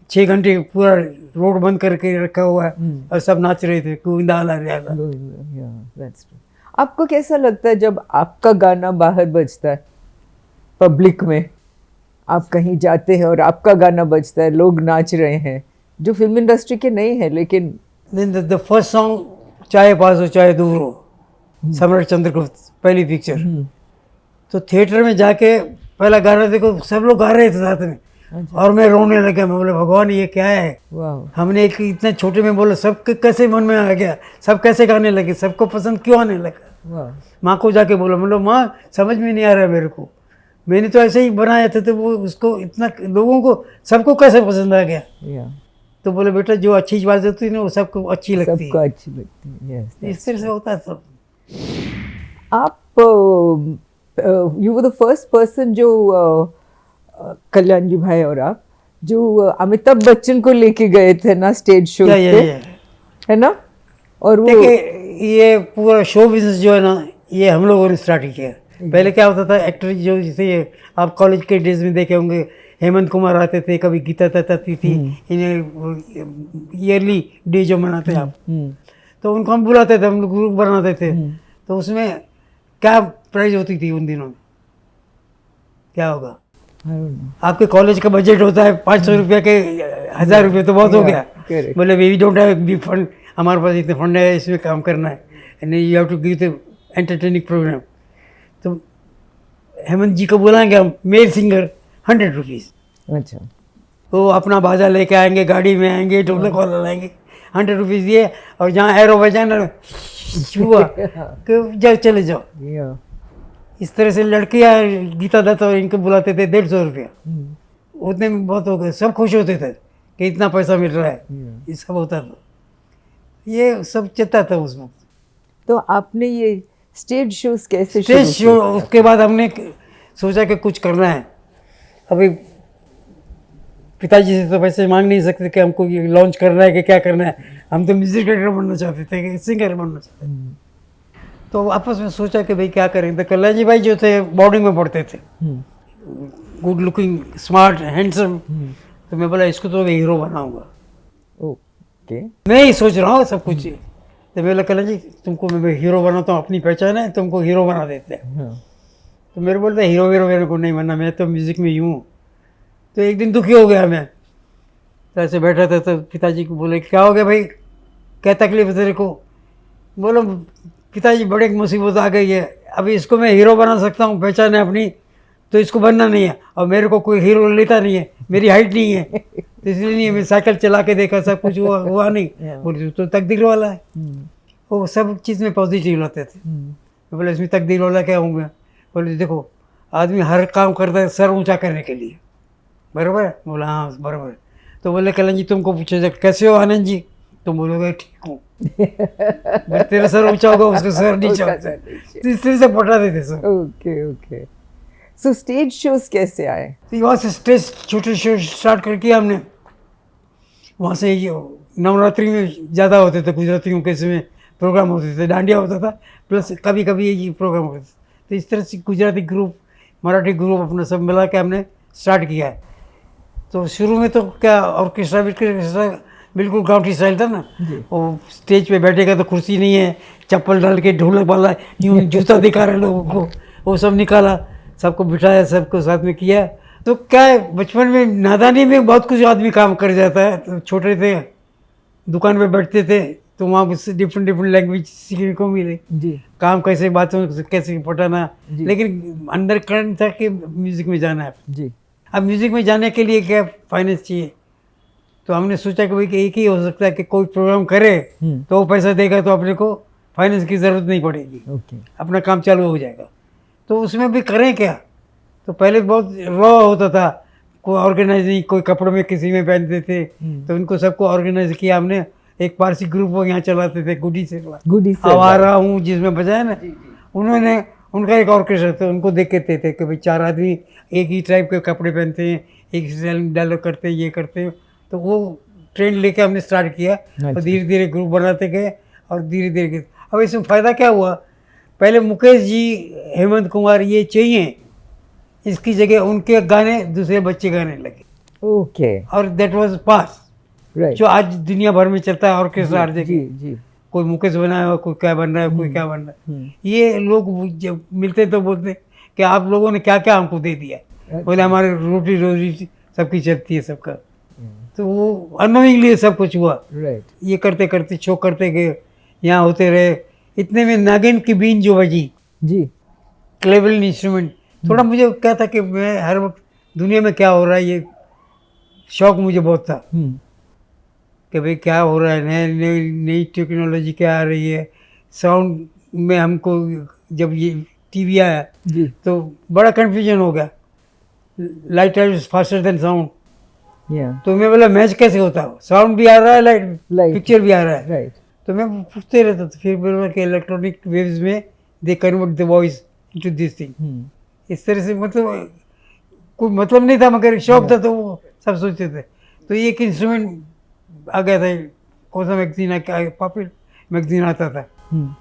6 घंटे पूरा रोड बंद करके रखा हुआ है और सब नाच रहे थे, गोविंदा आला रे आला। That's true. आपको कैसा लगता है जब आपका गाना बाहर बजता है पब्लिक में, आप कहीं जाते हैं और आपका गाना बजता है, लोग नाच रहे हैं, जो फिल्म इंडस्ट्री के नहीं है लेकिन द फर्स्ट सॉन्ग चाहे पास हो चाहे दूर हो, सम्राट चंद्रगुप्त पहली पिक्चर, तो थिएटर में जाके पहला गाना देखो, सब लोग गा रहे थे साथ में, और मैं रोने लगा। मैं बोले भगवान ये क्या है, हमने एक इतने छोटे में बोला, सब कैसे मन में आ गया, सब कैसे गाने लगे, सबको पसंद क्यों आने लगा। माँ को जाके बोला, मतलब माँ समझ में नहीं आ रहा है मेरे को, मैंने तो ऐसे ही बनाया था, तो वो उसको इतना लोगों को सबको कैसे पसंद आ गया। तो बोले बेटा जो अच्छी बात होती है ना वो सबको अच्छी लगती है, सबको अच्छी लगती है। Yes, इस तरह से होता है सब। आप you were the first person जो कल्याण जी भाई और आप जो अमिताभ बच्चन को लेके गए थे ना स्टेज शो पे, है ना? और वो देखिए ये पूरा शो बिजनेस जो है ना, ये हम लोगों ने स्टार्ट किया। पहले क्या होता था, एक्टर जो जैसे आप कॉलेज के डेज में देखे होंगे, हेमंत कुमार आते थे, कभी गीता दत्त आती थी, इन्हें ईयरली डे जो मनाते हैं आप, तो उनको हम बुलाते थे, हम लोग ग्रुप बनाते थे। तो उसमें क्या प्राइज होती थी उन दिनों में, क्या होगा? आपके कॉलेज का बजट होता है 500 रुपये के, 1000 रुपये तो बहुत हो गया। बोले we don't have be fund, हमारे पास इतने फंड है, इसमें काम करना है, and you have to give the entertaining programme. तो हेमंत जी को बुलाएंगे हम, मेल सिंगर 100 रुपीज़। अच्छा, वो अपना बाजा लेके आएंगे, गाड़ी में आएंगे, ढोलक वाला लाएंगे, 100 रुपीज़ दिए, और जहाँ एरो बजाना हुआ कि जाओ चले जाओ। इस तरह से लड़कियाँ गीता दत्त और इनको बुलाते थे, 150 रुपया, उतने में बहुत हो गए, सब खुश होते थे कि इतना पैसा मिल रहा है, ये सब होता था, ये सब चलता था उस वक्त। तो आपने ये स्टेज शोज कैसे स्टेज शो, उसके बाद हमने सोचा कि कुछ करना है। अभी पिताजी से तो पैसे मांग नहीं सकते कि हमको ये लॉन्च करना है कि क्या करना है, हम तो म्यूजिक डायरेक्टर बनना चाहते थे, कि सिंगर बनना चाहते थे। तो आपस में सोचा कि भाई क्या करें। तो कल्याण जी भाई जो थे बोर्डिंग में पढ़ते थे, गुड लुकिंग, स्मार्ट, हैंडसम, तो मैं बोला इसको तो मैं हीरो बनाऊंगा, ओके। मैं ही सोच रहा हूँ सब कुछ। तो मैं बोला कला जी तुमको मैं हीरो बनाता हूँ, अपनी पहचान है, तुमको हीरो बना देते हैं। हाँ, तो मेरे बोलते हीरो वीरो मेरे को नहीं बनना, मैं तो म्यूज़िक में ही हूँ। तो एक दिन दुखी हो गया मैं, तो ऐसे बैठा था तो पिताजी को बोले क्या हो गया भाई, क्या तकलीफ है तेरे को? बोलो पिताजी बड़े मुसीबत आ गई है, अभी इसको मैं हीरो बना सकता हूँ, पहचान है अपनी, तो इसको बनना नहीं है, और मेरे को कोई हीरो लेता नहीं है, मेरी हाइट नहीं है, तो इसलिए नहीं, मैं साइकिल चला के देखा, सब कुछ हुआ नहीं। बोले तो तकदीर वाला है, वो सब चीज़ में पॉजिटिव लाते थे। मैं बोले इसमें तकदीर वाला क्या हूँ मैं? बोले देखो आदमी हर काम करता है सर ऊंचा करने के लिए, बराबर है? बोला हाँ बराबर है। तो बोले कलन जी तुमको पूछे जाए कैसे हो आनंद जी, तुम बोलोगे ठीक हूँ। बस तेरा सर ऊंचा होगा उसका सर नीचा होता है, तो इस तरह से पटा देते सब। Okay okay. So stage shows कैसे आए? तो वहाँ से स्टेज छोटे शो स्टार्ट करके हमने, वहाँ से ये नवरात्रि में ज़्यादा होते थे, गुजरातियों के इसमें प्रोग्राम होते थे, डांडिया होता था, प्लस कभी कभी ये प्रोग्राम होते थे। तो इस तरह से गुजराती ग्रुप, मराठी ग्रुप अपना सब मिला के हमने स्टार्ट किया है। तो शुरू में तो क्या ऑर्केस्ट्रा बिल्कुल गाँव स्टाइल था ना, वो स्टेज पे बैठेगा तो कुर्सी नहीं है, चप्पल डाल के ढोलक वाला यूँ जूता दिखा रहे लोगों को, वो सब निकाला, सबको बिठाया, सबको साथ में किया। तो क्या है बचपन में नादानी में बहुत कुछ आदमी काम कर जाता है। तो छोटे थे, दुकान पे बैठते थे, तो वहाँ से डिफरेंट लैंग्वेज सीखने को मिले, जी काम कैसे, बातों कैसे पटाना, जी। लेकिन अंदर करंट था कि म्यूज़िक में जाना है। जी अब म्यूज़िक में जाने के लिए क्या फाइनेंस चाहिए, तो हमने सोचा कि भाई कि एक ही हो सकता है कि कोई प्रोग्राम करे तो वो पैसा देगा, तो अपने को फाइनेंस की ज़रूरत नहीं पड़ेगी, ओके। अपना काम चालू हो जाएगा। तो उसमें भी करें क्या? तो पहले बहुत रॉ होता था, कोई ऑर्गेनाइज नहीं, कोई कपड़ों में किसी में पहनते थे, तो उनको सबको ऑर्गेनाइज किया हमने। एक पारसी ग्रुप वो यहाँ चलाते थे, गुडी से अब आ रहा हूँ जिसमें बजाया ना, उन्होंने उनका एक ऑर्केस्ट्रा था, उनको देख के थे कि भाई 4 आदमी एक ही टाइप के कपड़े पहनते हैं, एक स्टाइल डायलॉग करते हैं, ये करते हैं। तो वो ट्रेंड लेके हमने स्टार्ट किया, और धीरे धीरे ग्रुप बनाते गए, और धीरे धीरे। अब इसमें फ़ायदा क्या हुआ, पहले मुकेश जी, हेमंत कुमार ये चाहिए, इसकी जगह उनके गाने दूसरे बच्चे गाने लगे, ओके और दैट वाज पास, राइट। जो आज दुनिया भर में चलता है ऑर्केस्ट्रा हर जी जगह। जी। कोई मुकेश बना है, कोई क्या बन रहा है, कोई क्या बन रहा है। ये लोग जब मिलते तो बोलते कि आप लोगों ने क्या क्या हमको दे दिया, बोले हमारे रोटी रोजी सबकी चलती है सबका। तो वो अनोइंगली सब कुछ हुआ, राइट। ये करते करते शो करते गए, यहाँ होते रहे। इतने में नागिन की बीन जो बजी, जी क्लेवल इंस्ट्रूमेंट, थोड़ा मुझे क्या था कि मैं हर वक्त दुनिया में क्या हो रहा है, ये शौक मुझे बहुत था कि भाई क्या हो रहा है, नई टेक्नोलॉजी क्या आ रही है। साउंड में हमको जब ये टीवी आया जी। तो बड़ा कन्फ्यूजन हो गया, light is faster than sound. या तो मैं बोला मैच कैसे होता है, साउंड भी आ रहा है, Light. पिक्चर भी आ रहा है। राइट। तो मैं पूछते रहता था, फिर बोला कि इलेक्ट्रॉनिक वेव्स में they convert the voice into this thing. इस तरह से मतलब कोई मतलब नहीं था, मगर शौक था, तो वो सब सोचते थे। तो ये एक इंस्ट्रूमेंट आ गया था, कौन सा मैगजीन पॉपुलर मैगजीन आता था,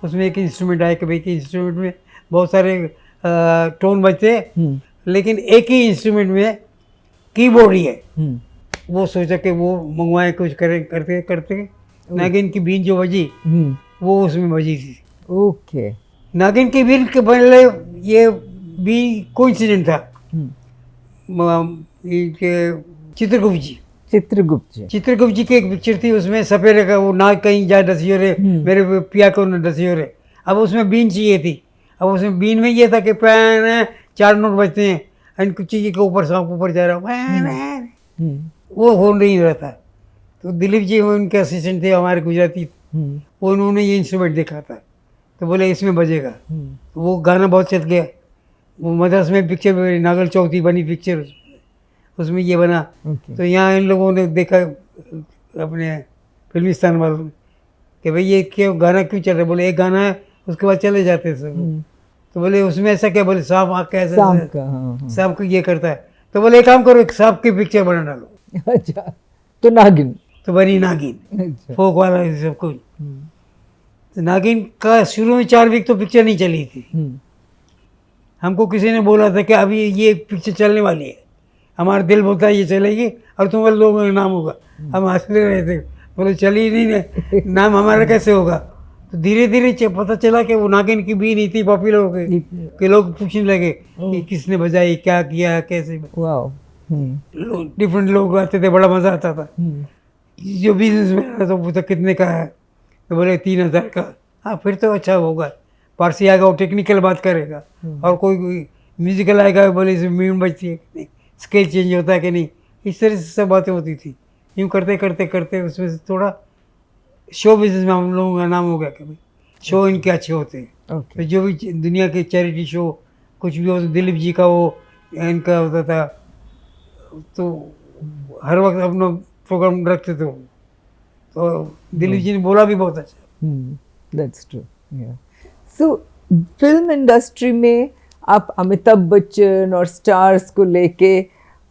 उसमें एक इंस्ट्रूमेंट आया कि भाई कि इंस्ट्रूमेंट में बहुत सारे टोन बजते हैं, लेकिन एक ही इंस्ट्रूमेंट में कीबोर्ड ही है। वो सोचा कि वो मंगवाए, कुछ करें, करते करते नागिन की बीन जो बजी वो उसमें बजी थी। ओके। नागिन की बीन के बदले ये बीन कोइंसिडेंट था, चित्रगुप्त जी, चित्रगुप्त जी। चित्रगुप्त जी की एक पिक्चर थी, उसमें सपेरे का वो नाग कहीं जा डसियो रे, मेरे पिया को न डसियो रे। अब उसमें बीन चाहिए थी, अब उसमें बीन में ये था कि पैन 4 नोट बजते हैं, एंड कुछ चीज़ के ऊपर सांप ऊपर जा रहा है, वो हो नहीं रहा था। तो दिलीप जी उनके असिस्टेंट थे हमारे गुजराती, वो उन्होंने ये इंस्ट्रूमेंट देखा था, तो बोले इसमें बजेगा। तो वो गाना बहुत चल गया, वो मद्रास में पिक्चर नागल चौथी बनी पिक्चर, उसमें ये बना। तो यहाँ इन लोगों ने देखा, अपने फिल्मिस्तान वालों ने, कि भाई ये क्यों गाना क्यों चल रहा है, बोले एक गाना है, उसके बाद चले जाते हैं सब। तो बोले उसमें ऐसा क्या, बोले सांप आँख का ऐसा, सांप को ये करता है। तो बोले एक काम करो, एक सांप की पिक्चर बना डालो। अच्छा, तो नागिन। तो बनी नागिन, अच्छा। फोक वाला सब कुछ। तो नागिन का शुरू में 4 वीक तो पिक्चर नहीं चली थी। हमको किसी ने बोला था कि अभी ये पिक्चर चलने वाली है, हमारा दिल बोलता है ये चलेगी और तुम्हारे लोगों का नाम होगा। हम हंसते रहे थे, बोले चल ही नहीं ने, नाम हमारा कैसे होगा। तो धीरे धीरे पता चला कि वो नागिन की बीन इतनी पॉपुलर हो गई कि लोग पूछने लगे कि किसने बजाई, क्या किया, कैसे। वाओ। डिफरेंट लोग आते थे, बड़ा मज़ा आता था। जो बिजनेस में है तो पूछा कितने का है, तो बोले 3000 का। हाँ फिर तो अच्छा होगा। पारसी आएगा वो टेक्निकल बात करेगा, और कोई म्यूजिकल आएगा बोले इसमें मीन बजती है कि नहीं, स्केल चेंज होता है कि नहीं। इस तरह से सब बातें होती थी। यूँ करते करते करते उसमें से थोड़ा शो बिजनेस में हम लोगों का नाम हो गया कि भाई शो इनके अच्छे होते हैं। तो जो भी दुनिया के चैरिटी शो कुछ भी हो, तो दिलीप जी का वो इनका होता था, तो हर वक्त अपना प्रोग्राम रखते थे। तो दिलीप जी ने बोला भी बहुत अच्छा। That's true. So film industry में आप अमिताभ बच्चन और स्टार्स को लेके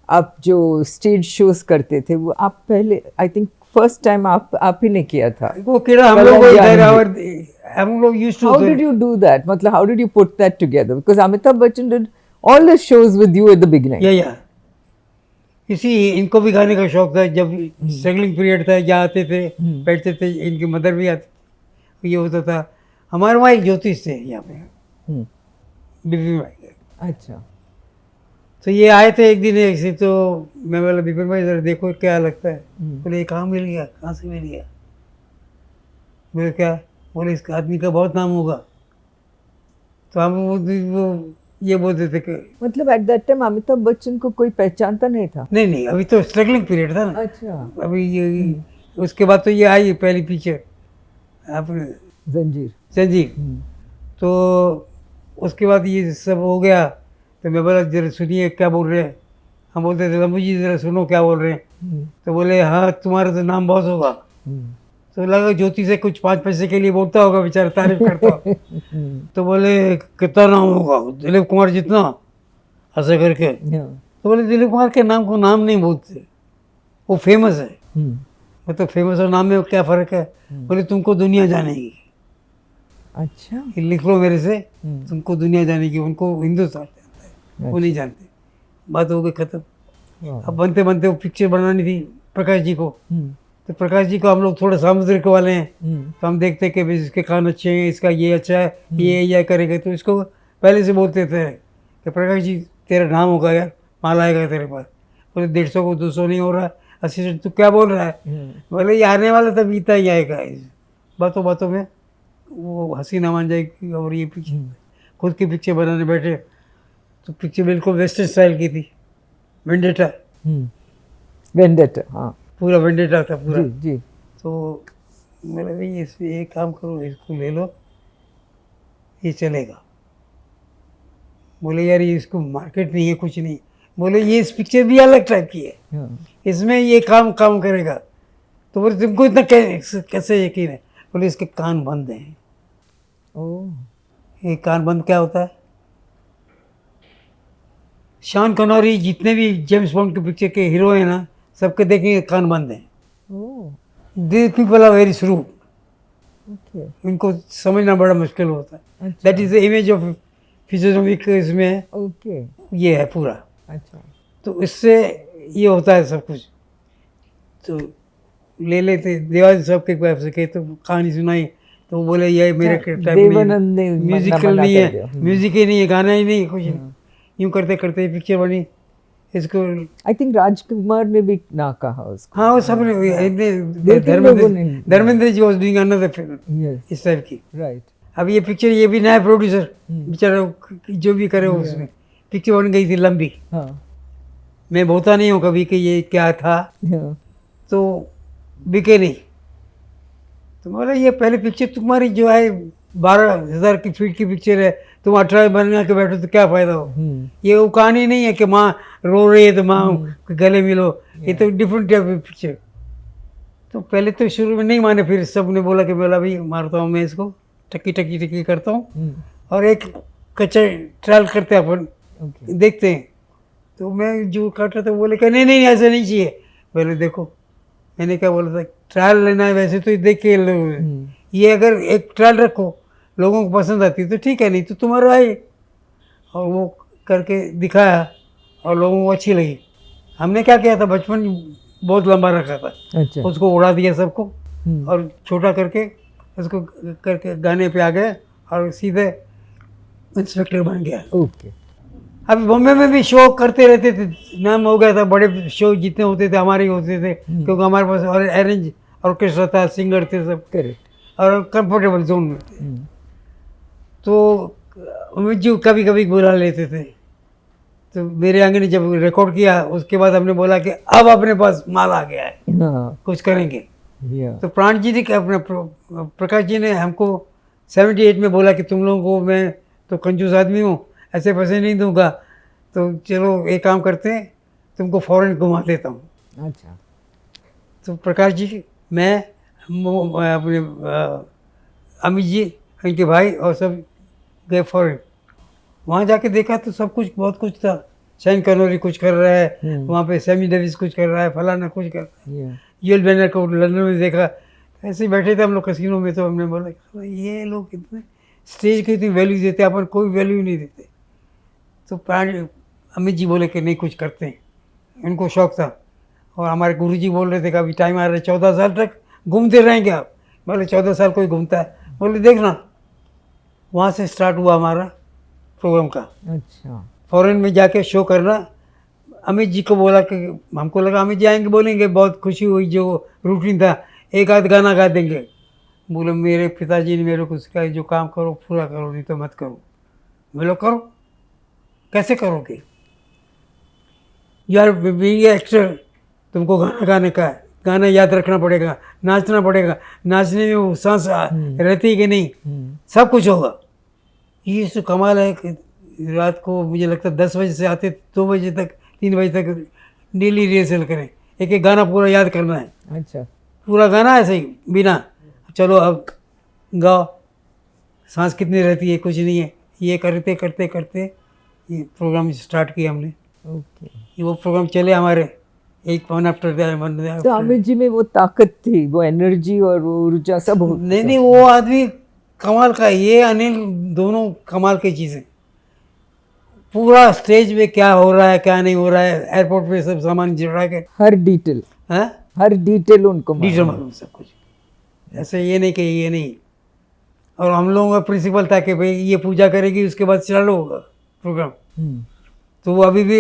आप जो स्टेज शोज करते थे, वो आप पहले आई थिंक फर्स्ट टाइम आप ही ने किया था। वो किड़ा हम लोग used to. How did you do that? मतलब how did you put that together? Because Amitabh Bachchan did all the shows with you at the beginning. या इसी इनको भी गाने का शौक था। जब स्ट्रगलिंग पीरियड था, जहाँ आते थे बैठते थे, इनकी मदर भी आती थी। ये होता था। हमारे वहाँ एक ज्योतिष थे यहाँ पे, बिपिन भाई। अच्छा। तो ये आए थे एक दिन ऐसे, तो मैं बोला बिपिन भाई जरा देखो क्या लगता है। बोले ये कहाँ मिल गया, कहाँ से मिल गया? बोले क्या? बोले इस आदमी का बहुत नाम होगा। तो हम वो ये बोलते थे कि मतलब at that time Amitabh Bachchan को कोई पहचानता नहीं था? नहीं नहीं, अभी तो स्ट्रगलिंग पीरियड था ना। अच्छा। अभी ये उसके बाद तो ये आई पहली पिक्चर आपने जंजीर। जंजीर। तो उसके बाद ये सब हो गया। तो मैं बोला जरा सुनिए क्या बोल रहे हैं। हम बोलते थे लम्बू जी जरा सुनो क्या बोल रहे हैं। तो बोले हाँ तुम्हारा तो नाम बहुत होगा। तो लगा ज्योति से कुछ 5 पैसे के लिए बोलता होगा, बेचारा तारीफ करता हो। तो बोले कितना नाम होगा? दिलीप कुमार जितना, ऐसा करके। तो बोले दिलीप कुमार के नाम को नाम नहीं बोलते, वो फेमस है। मतलब फेमस और नाम में क्या फ़र्क है? बोले तुमको दुनिया जानेगी। अच्छा। लिख लो मेरे से, तुमको दुनिया जानेगी। उनको हिंदुस्तान जानता है, वो नहीं जानते। बात हो गई ख़त्म। अब बनते बनते वो पिक्चर बनानी थी प्रकाश जी को। तो प्रकाश जी को हम लोग थोड़ा सामुद्रिक वाले हैं, तो हम देखते कि भाई इसके कान अच्छे हैं, इसका ये अच्छा है, ये करेगा। तो इसको पहले से बोलते थे कि प्रकाश जी तेरा नाम होगा यार, माल आएगा तेरे पास। बोले 150 को 200 नहीं हो रहा, 80 तू क्या बोल रहा है? बोले ये आने वाला तब बीता ही आएगा। बातों बातों में वो हंसी ना मान जाएगी। और ये पिक्चर खुद की पिक्चर बनाने बैठे, तो पिक्चर बिल्कुल वेस्टर्न स्टाइल की थी, वेंडेटा। वेंडेटा, हाँ पूरा वेंडेटा था पूरा। जी जी। तो मैंने भाई इस एक काम करो, इसको ले लो, ये चलेगा। बोले यार ये इसको मार्केट नहीं है, कुछ नहीं। बोले ये इस पिक्चर भी अलग टाइप की है, इसमें ये काम करेगा। तो बोले तुमको इतना कैसे यकीन है? बोले इसके कान बंद हैं। ओह। ये कान बंद क्या होता है? शॉन कनोरी जितने भी जेम्स बॉन्ड के पिक्चर के हीरो हैं ना, सबके देखेंगे कान बंद हैं। दे पीपल आर वेरी श्रू। इनको समझना बड़ा मुश्किल होता है। That is the image of physiognomic इसमें ओके ये है पूरा। अच्छा। तो इससे ये होता है सब कुछ। तो ले लेते देवाजी साहब के पास से कहे, तो कहानी सुनाई, तो वो बोले ये मेरे टाइप में म्यूजिकल नहीं है, म्यूजिक ही नहीं है, गाना ही नहीं है, कुछ नहीं। यूँ करते करते पिक्चर बनी। इसको आई थिंक राजकुमार ने भी ना कहा उसको। हाँ वो सब ने Dharmendra ji was doing another film इस टाइप की। राइट। अब ये पिक्चर ये भी नया प्रोड्यूसर बेचारा जो भी करे उसमें पिक्चर बन गई थी लंबी। हाँ। मैं बोलता नहीं हूँ कभी कि ये क्या था, तो बिके नहीं। तो बोला ये पहले पिक्चर तुम्हारी जो है 12,000 की फीट की पिक्चर है, तुम 18 बना के बैठो तो क्या फ़ायदा हो। ये वो कहानी नहीं है कि माँ रो रही है तो माँ गले मिलो, ये तो डिफरेंट टाइप की पिक्चर। तो पहले तो शुरू में नहीं माने, फिर सब ने बोला कि बोला भाई मारता हूँ मैं इसको, टकी करता हूँ और एक कच्चा ट्रायल करते हैं अपन, देखते हैं। तो मैं जो काट रहा था बोले कि नहीं नहीं ऐसा नहीं चाहिए। पहले देखो मैंने क्या बोला था, ट्रायल लेना है वैसे तो देख के लो, ये अगर एक ट्रायल रखो लोगों को पसंद आती है तो ठीक है, नहीं तो तुम्हारा है। और वो करके दिखाया और लोगों को अच्छी लगी। हमने क्या किया था, बचपन बहुत लंबा रखा था, अच्छा उसको उड़ा दिया सबको हम्म, और छोटा करके उसको करके गाने पे आ गए और सीधे इंस्पेक्टर बन गया। ओके अभी बॉम्बे में भी शो करते रहते थे, नाम हो गया था, बड़े शो जितने होते थे हमारे ही होते थे, क्योंकि हमारे पास और अरेंज ऑर्केस्ट्रा था, सिंगर थे सब, करेक्ट और कंफर्टेबल जोन में थे। तो अमित जी कभी कभी बुला लेते थे, तो मेरे आंगन ने जब रिकॉर्ड किया उसके बाद हमने बोला कि अब अपने पास माल आ गया है, हाँ कुछ करेंगे। या तो प्राण जी ने अपने प्रकाश जी ने हमको 78 में बोला कि तुम लोगों को मैं तो कंजूस आदमी हूँ, ऐसे पैसे नहीं दूंगा, तो चलो एक काम करते हैं, तुमको फॉरेन घुमा देता हूँ। अच्छा तो प्रकाश जी, मैं अपने अमित जी, इनके भाई और सब गए फॉरेन। वहाँ जाके देखा तो सब कुछ बहुत कुछ था। शैन कनोरी कुछ कर रहा है वहाँ पे, सैमी डेविस कुछ कर रहा है, फलाना कुछ कर रहा है। या यूएल बैनर को लंदन में देखा, ऐसे ही बैठे थे हम लोग कैसीनो में, तो हमने बोला ये लोग इतने स्टेज की इतनी वैल्यू देते हैं, अपन कोई वैल्यू नहीं देते। तो प्राण अमित जी बोले कि नहीं कुछ करते हैं, इनको शौक था। और हमारे गुरुजी बोल रहे थे कि अभी टाइम आ रहा है, 14 साल तक घूमते रहेंगे आप। बोले 14 साल कोई घूमता है? बोले देखना। वहाँ से स्टार्ट हुआ हमारा प्रोग्राम का, अच्छा फॉरेन में जाके शो करना। अमित जी को बोला कि हमको लगा अमित जी आएंगे बोलेंगे, बहुत खुशी हुई, जो रूटीन था एक आध गाना गा देंगे। बोले मेरे पिताजी ने मेरे को सिखाया, जो काम करो पूरा करो, नहीं तो मत करो। बोलो करो, कैसे करोगे? यार बीइंग एक्टर, तुमको गाना गाने का है, गाना याद रखना पड़ेगा, नाचना पड़ेगा, नाचने में वो सांस रहती कि नहीं, सब कुछ होगा। ये तो कमाल है कि रात को मुझे लगता है 10 बजे से आते 2 बजे तक 3 बजे तक डेली रिहर्सल करें, एक एक गाना पूरा याद करना है, अच्छा पूरा गाना ऐसे ही बिना चलो अब गाओ, सांस कितनी रहती है कुछ नहीं है। ये करते करते करते ये प्रोग्राम स्टार्ट किया हमने। ओके ये वो प्रोग्राम चले हमारे, एक वन आफ्टर वन। तो अमित जी में वो ताकत थी, वो एनर्जी और वो ऊर्जा सब हो नहीं नहीं, वो आदमी कमाल का है, ये अनिल दोनों कमाल की चीज़ें। पूरा स्टेज पे क्या हो रहा है क्या नहीं हो रहा है, एयरपोर्ट पे सब सामान जुड़ा के, हर डिटेल, हैं हर डिटेल उनको मालूम। डीजल मालूम सब कुछ। ऐसे ये नहीं कि ये नहीं। और हम लोगों का प्रिंसिपल था कि भाई ये पूजा करेगी उसके बाद चालू होगा प्रोग्राम। तो वो अभी भी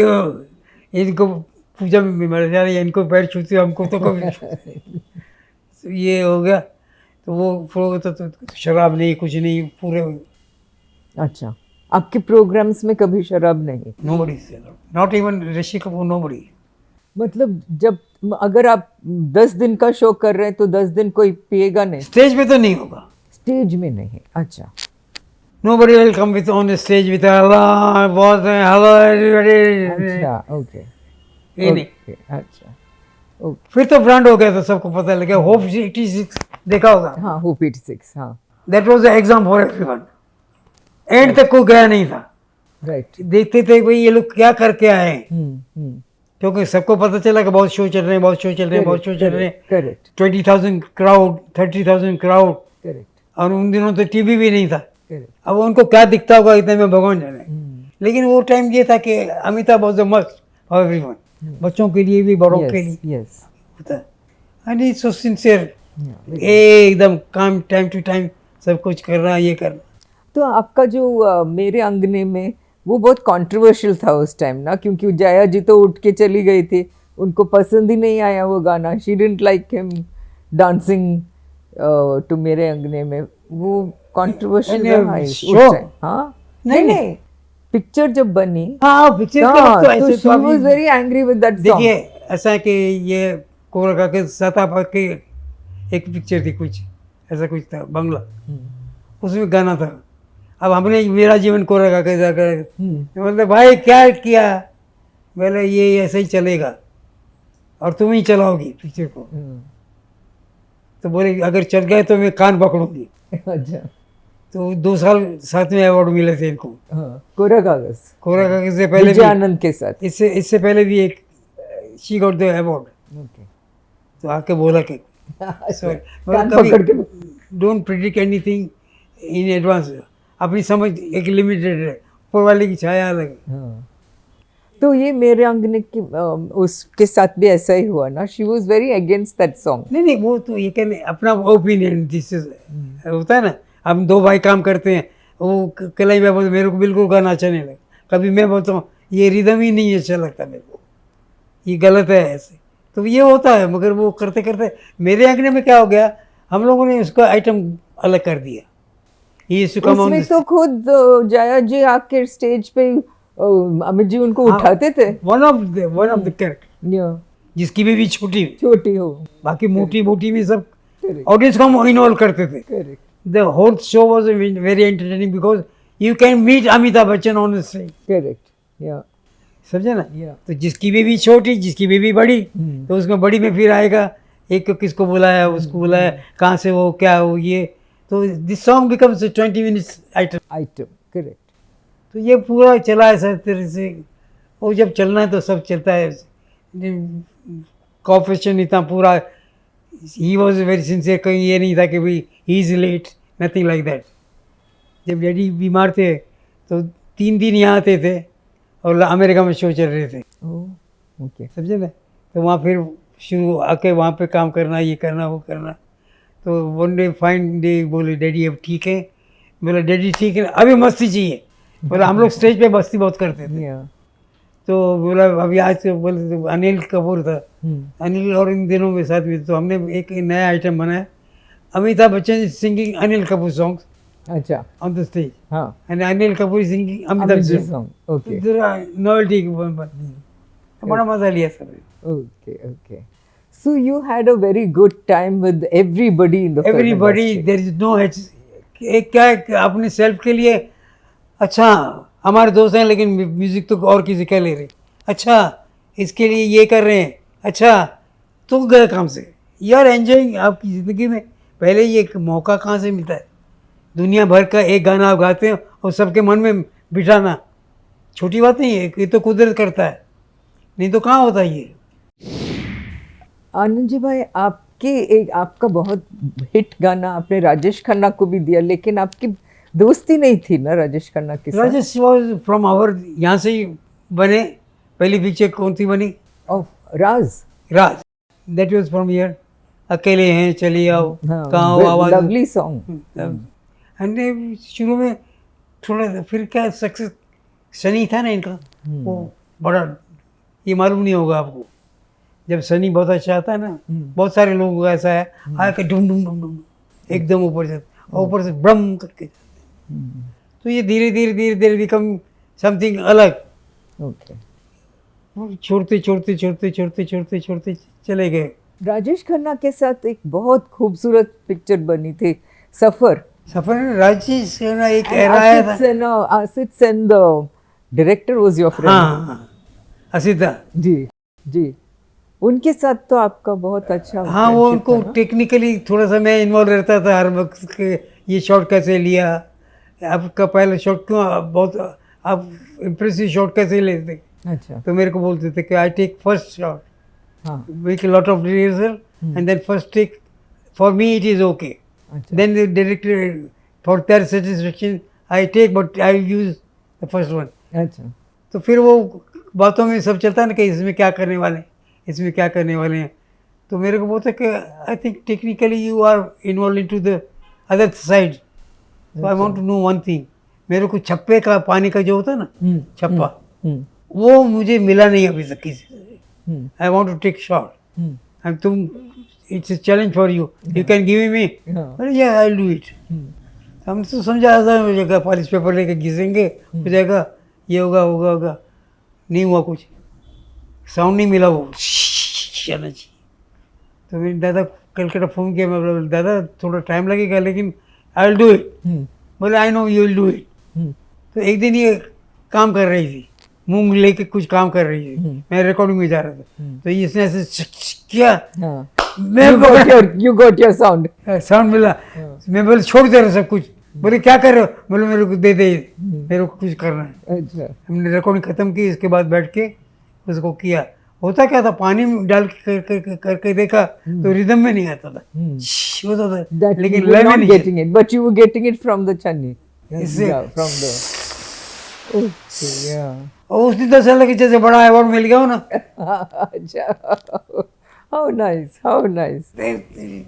इनको पूजा में मर जा रही है, इनको पैर छूते हमको तो कभी तो ये हो गया। तो वो प्रोग्राम तो शराब नहीं कुछ नहीं पूरे। अच्छा, आपके प्रोग्राम्स में कभी शराब नहीं? Nobody, not even Rishi Kapoor, nobody. मतलब जब अगर आप 10 दिन का शो कर रहे हैं तो 10 दिन कोई पिएगा नहीं? स्टेज पे तो नहीं होगा, स्टेज में नहीं। अच्छा nobody will come with on the stage with hello बहुत हेलो एवरीबॉडी, अच्छा ओके ये नहीं। अच्छा ओके फिर तो ब्रांड हो गया था, सबको पता लगा। होप 86 देखा होगा, हाँ होप 86 हाँ that was the exam for everyone. And तक कोई गया नहीं था, राइट। देखते थे भाई ये लोग क्या करके आए हैं, क्योंकि सबको पता चला कि बहुत शो चल रहे हैं, बहुत शो चल रहे हैं, बहुत शो चल रहे हैं। Correct 20,000 crowd, 30,000 crowd. करेक्ट और उन दिनों तो टीवी भी नहीं था। करेक्ट अब उनको क्या दिखता होगा इतने में भगवान जाने। लेकिन वो टाइम ये था कि Amitabh was the must for everyone, बच्चों के लिए भी बड़ों के लिए यस होता है। एंड इज सो सिंसियर, एकदम काम, टाइम टू टाइम सब कुछ कर रहा है, ये कर रहा। तो आपका जो मेरे अंगने में वो बहुत कंट्रोवर्शियल था उस टाइम ना, क्योंकि जया जी तो उठ के चली गई थी, उनको पसंद ही नहीं आया वो गाना। She didn't like him dancing to मेरे अंगने में। वो कंट्रोवर्शियल रहा उस टाइम। हाँ नहीं पिक्चर जब बनी हाँ पिक्चर तो ऐसे तो she was very angry with that song. देखिए ऐसा है कि ये कोरका के सतापा के एक पिक्चर थी, कुछ ऐसा कुछ था बंगला, उसमें गाना था। अब हमने मेरा जीवन कोरका के जाकर मतलब भाई क्या किया, बोले ये ऐसे ही चलेगा और तुम ही चलाओगी पिक्चर को। तो बोले अगर चल गए तो मैं कान पकड़ूंगी। अच्छा तो 2 साल साथ में अवार्ड मिले थे इनको। हाँ, कोरा कागज से पहले विजय आनंद के साथ। इससे पहले भी एक she got the award. Okay तो आके बोला कि कान पकड़ के don't predict anything in advance. अपनी समझ एक लिमिटेड है, ऊपर वाले की छाया अलग है। हाँ। तो ये मेरे अंगने की उसके साथ भी ऐसा ही हुआ ना, she was very against that song. नहीं नहीं, वो तो ये कहने अपना ओपिनियन दिस होता है ना। हम दो भाई काम करते हैं, वो कलाई में बोलते मेरे को बिल्कुल गाना अच्छा नहीं लगता, कभी मैं बोलता हूँ ये रिदम ही नहीं अच्छा लगता मेरे को, ये गलत है ऐसे, तो ये होता है। मगर वो करते करते मेरे अंगने में क्या हो गया, हम लोगों ने उसका आइटम अलग कर दिया। ये उसमें तो खुद जया जी आके स्टेज पे अमित जी उनको उठाते थे। वन ऑफ द कैरेक्टर जिसकी भी छोटी छोटी हो, बाकी मोटी मोटी भी सब Correct. ऑडियंस को हम इन्वॉल्व करते थे। Correct, The whole show was very entertaining because you can meet Amitabh Bachchan on the stage. Correct, या समझे ना? या तो जिसकी बेबी छोटी, जिसकी बेबी बड़ी, तो उसमें बड़ी में फिर आएगा एक को किसको बुलाया, उसको बुलाया, कहाँ से वो, क्या हो ये, तो this song becomes 20 minutes item. Correct. तो ये पूरा चला है सर तरह से। वो जब चलना है तो सब चलता है। कॉपरेशन इतना पूरा, ही वॉज वेरी सिंसियर, कहीं ये नहीं था कि भाई he is late, nothing like that. जब डैडी बीमार थे तो 3 दिन यहाँ आते थे और अमेरिका में शो चल रहे थे, ओके, समझे ना? तो वहाँ फिर शुरू आके वहाँ पे काम करना, ये करना वो करना। तो वन डे फाइन डे बोले डैडी अब ठीक है। बोला डैडी ठीक है, अभी मस्ती चाहिए। बोला हम लोग स्टेज पे मस्ती बहुत करते थे। तो बोला अभी आज तो बोले तो अनिल कपूर था, अनिल और इन दिनों में साथ में, तो हमने एक नया आइटम बनाया, अमिताभ बच्चन सिंगिंग अनिल कपूर सॉन्ग्स अच्छा, ऑन द स्टेज, हाँ, and Anil Kapoor singing Amitabh Bachchan song, okay, novelty बड़ा मजा लिया सब। okay. So you had a very good time with everybody in the film everybody, industry. There is no एक क्या है कि अपने सेल्फ के लिए, अच्छा हमारे दोस्त हैं लेकिन म्यूजिक तो और किसी का ले रहे, अच्छा इसके लिए ये कर रहे हैं, अच्छा तो गए काम से। यू आर एंजॉइंग आपकी ज़िंदगी में। पहले ये एक मौका कहाँ से मिलता है, दुनिया भर का एक गाना आप गाते हैं और सबके मन में बिठाना छोटी बात नहीं है, ये तो कुदरत करता है, नहीं तो कहाँ होता ये। आनंद जी भाई, आपका बहुत हिट गाना आपने राजेश खन्ना को भी दिया, लेकिन आपकी दोस्ती नहीं थी ना राजेश खन्ना के साथ? राजेश वॉज फ्रॉम आवर, यहाँ से ही बने। पहली पिक्चर कौन सी बनी? राज दैट वाज फ्रॉम हियर। अकेले हैं चलिए आओ, कहाँ हो आवाज़, लवली सॉन्ग। हमने शुरू में थोड़ा, फिर क्या सक्सेस सनी था ना इनका, वो बड़ा, ये मालूम नहीं होगा आपको, जब सनी बहुत अच्छा आता है ना, बहुत सारे लोगों को ऐसा है आके डुम डुम डुम डुम एकदम ऊपर से, और ऊपर से ब्रम करके, तो ये धीरे धीरे धीरे धीरे बिकम समथिंग अलग। ओके, छोड़ते छोड़ते छोड़ते छोड़ते छोड़ते छोड़ते चले गए। राजेश खन्ना के साथ एक बहुत खूबसूरत पिक्चर बनी थी, सफर। राजेश खन्ना एक एरा आया था। Asif Sen the director was your friend. हाँ, असिता जी, उनके साथ तो आपका बहुत अच्छा। हाँ, वो उनको टेक्निकली थोड़ा सा मैं इन्वॉल्व रहता था हर वक्त के, ये शॉट कैसे लिया, आपका पहला शॉट क्यों, बहुत आप इम्प्रेसिव शॉट कैसे लेते। अच्छा, तो मेरे को बोलते थे कि आई टेक फर्स्ट शॉट, हाँ, make a lot of rehearsal and then first take for me it is okay, then the director for their satisfaction I take but I use the first one. अच्छा, तो फिर वो बातों में सब चलता है ना कि इसमें क्या करने वाले हैं, इसमें क्या करने वाले हैं। तो मेरे को बोलते कि I think technically you are involve in to the other side, so I want to know one thing. मेरे को छप्पे का पानी का जो होता है ना, छप्पा, वो मुझे मिला नहीं अभी तक किसी से। I want to take shot and तुम, it's a challenge for you, you can give me. अरे या आई डू इट। हम तो समझा था हो जाएगा, पॉलिश पेपर लेके घिसेंगे, हो जाएगा, ये होगा होगा होगा, नहीं हुआ कुछ, साउंड नहीं मिला, वो आना चाहिए। तो मेरे दादा कलकत्ता फ़ोन किया, मैं बोला दादा थोड़ा टाइम लगेगा लेकिन आई विल डू इट। बोले I know you will do it. तो एक दिन ये काम कर रही थी, मूंग लेके कुछ काम कर रही थी, मैं रिकॉर्डिंग में जा रहा था, तो इसने ऐसे किया, you got your sound। Sound मिला, मैं बोले छोड़ दे रहा सब कुछ। बोले क्या कर रहे हो? बोले मेरे को दे दे, मेरे को कुछ करना है। अच्छा, हमने रिकॉर्डिंग ख़त्म की, इसके बाद बैठ के उसको किया। होता क्या था, पानी में डाल के करके देखा तो रिदम में नहीं आता था, होता था, लेकिन लय में नहीं getting it, but you were getting it from the chunny, इससे from the, okay, yeah। और उस दिन तो ऐसा लगे जैसे बड़ा अवार्ड मिल गया हो ना, अच्छा, how nice, how nice.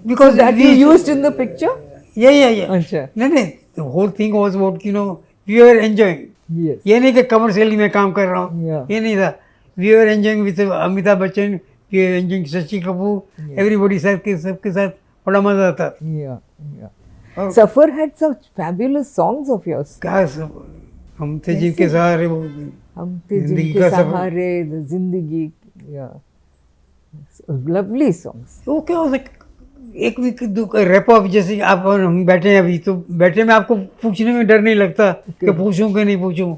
Because That you used in the picture? yeah. अच्छा, नहीं, the whole thing was about, you know, we were enjoying. yes. ये नहीं कि कमर्शियली में काम कर रहा हूँ, Yeah. ये नहीं था. We are enjoying with Amitabh Bachchan, we are enjoying Shashi Kapoor, everybody सबके साथ बड़ा मजा आता था. Yeah, yeah. और Safar had such fabulous songs of yours. क्या हम थे जिनके सहारे वो हम थे जिंदगी जिनके का सफर. सहारे, the जिंदगी, yeah. Lovely songs. वो क्या होता है, एक भी रैप अप जैसे आप और हम बैठे हैं अभी, तो बैठे में आपको पूछने में डर नहीं लगता कि पूछूं कि नहीं पूछूं.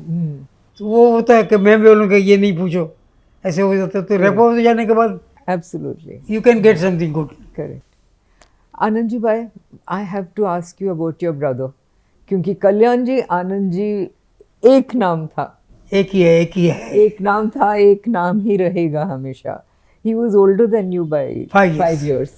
तो वो होता है कि मैं बोलूँगा ये नहीं पूछो, ऐसे हो जाता है. तो रैप अप जाने के बाद Absolutely. You can get something good. Correct. Anand ji भाई, I have to ask you about your brother. क्योंकि कल्याण जी, आनंद जी एक नाम था. एक ही है. एक नाम था, एक नाम ही रहेगा हमेशा. He was older than you by 5 years.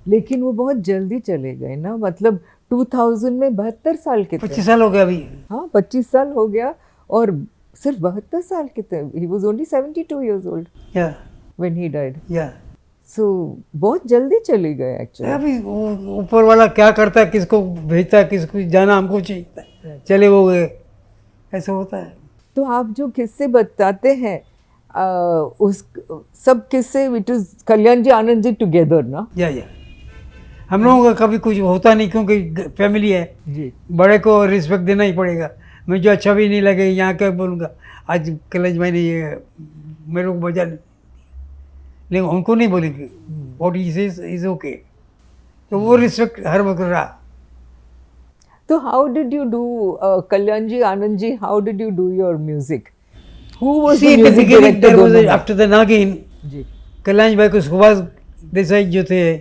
लेकिन वो बहुत जल्दी चले गए ना, मतलब 2000 में 72 साल के थे. 25 साल हो गया अभी. हाँ, 25 साल हो गया और सिर्फ 72 साल के थे. He was only 72 years old या when he died. या So बहुत जल्दी चले गए एक्चुअली. अभी ऊपर वाला क्या करता है, किसको भेजता है, किसको जाना हमको चाहिए, चले वो गए, ऐसा होता है. तो आप जो किस्से बताते हैं उस सब किस्से, it is Kalyan ji Anand ji together ना. या हम लोगों का कभी कुछ होता नहीं, क्योंकि फैमिली है. जी. बड़े को रिस्पेक्ट देना ही पड़ेगा. मैं जो अच्छा भी नहीं लगे यहाँ क्या बोलूँगा, आज कलेज मैंने ये मेरे को बजा, लेकिन उनको नहीं बोलेंगे. What he says is okay. तो वो रिस्पेक्ट हर वक्त रहा. तो how did you do, Kalyan ji Anand ji, how did you do your music? Who was the music director दोनों में? आफ्टर द नागिन, जी. कल्याण भाई को सुभाष देसाई जो थे,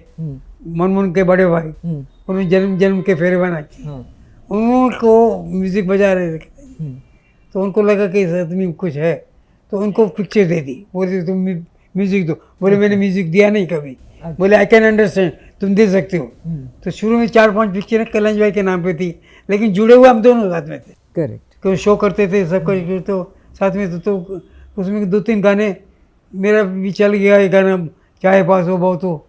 मनमोहन के बड़े भाई, उन्होंने जन्म के फेरे बनाए. हाँ. उनको म्यूजिक बजा रहे थे, तो उनको लगा कि इस आदमी में कुछ है, तो उनको पिक्चर दे दी. बोले तुम म्यूजिक दो. बोले मैंने म्यूजिक दिया नहीं कभी. बोले आई कैन अंडरस्टैंड, तुम दे सकते हो. तो शुरू में 4-5 पिक्चरें कल्याण भाई के नाम पे थी, लेकिन जुड़े हुए हम दोनों साथ में थे. करेक्ट. क्यों शो करते थे सब कर, तो साथ में तो उसमें 2-3 गाने मेरा भी चल गया. एक गाना चाहे पास हो बहुत हो,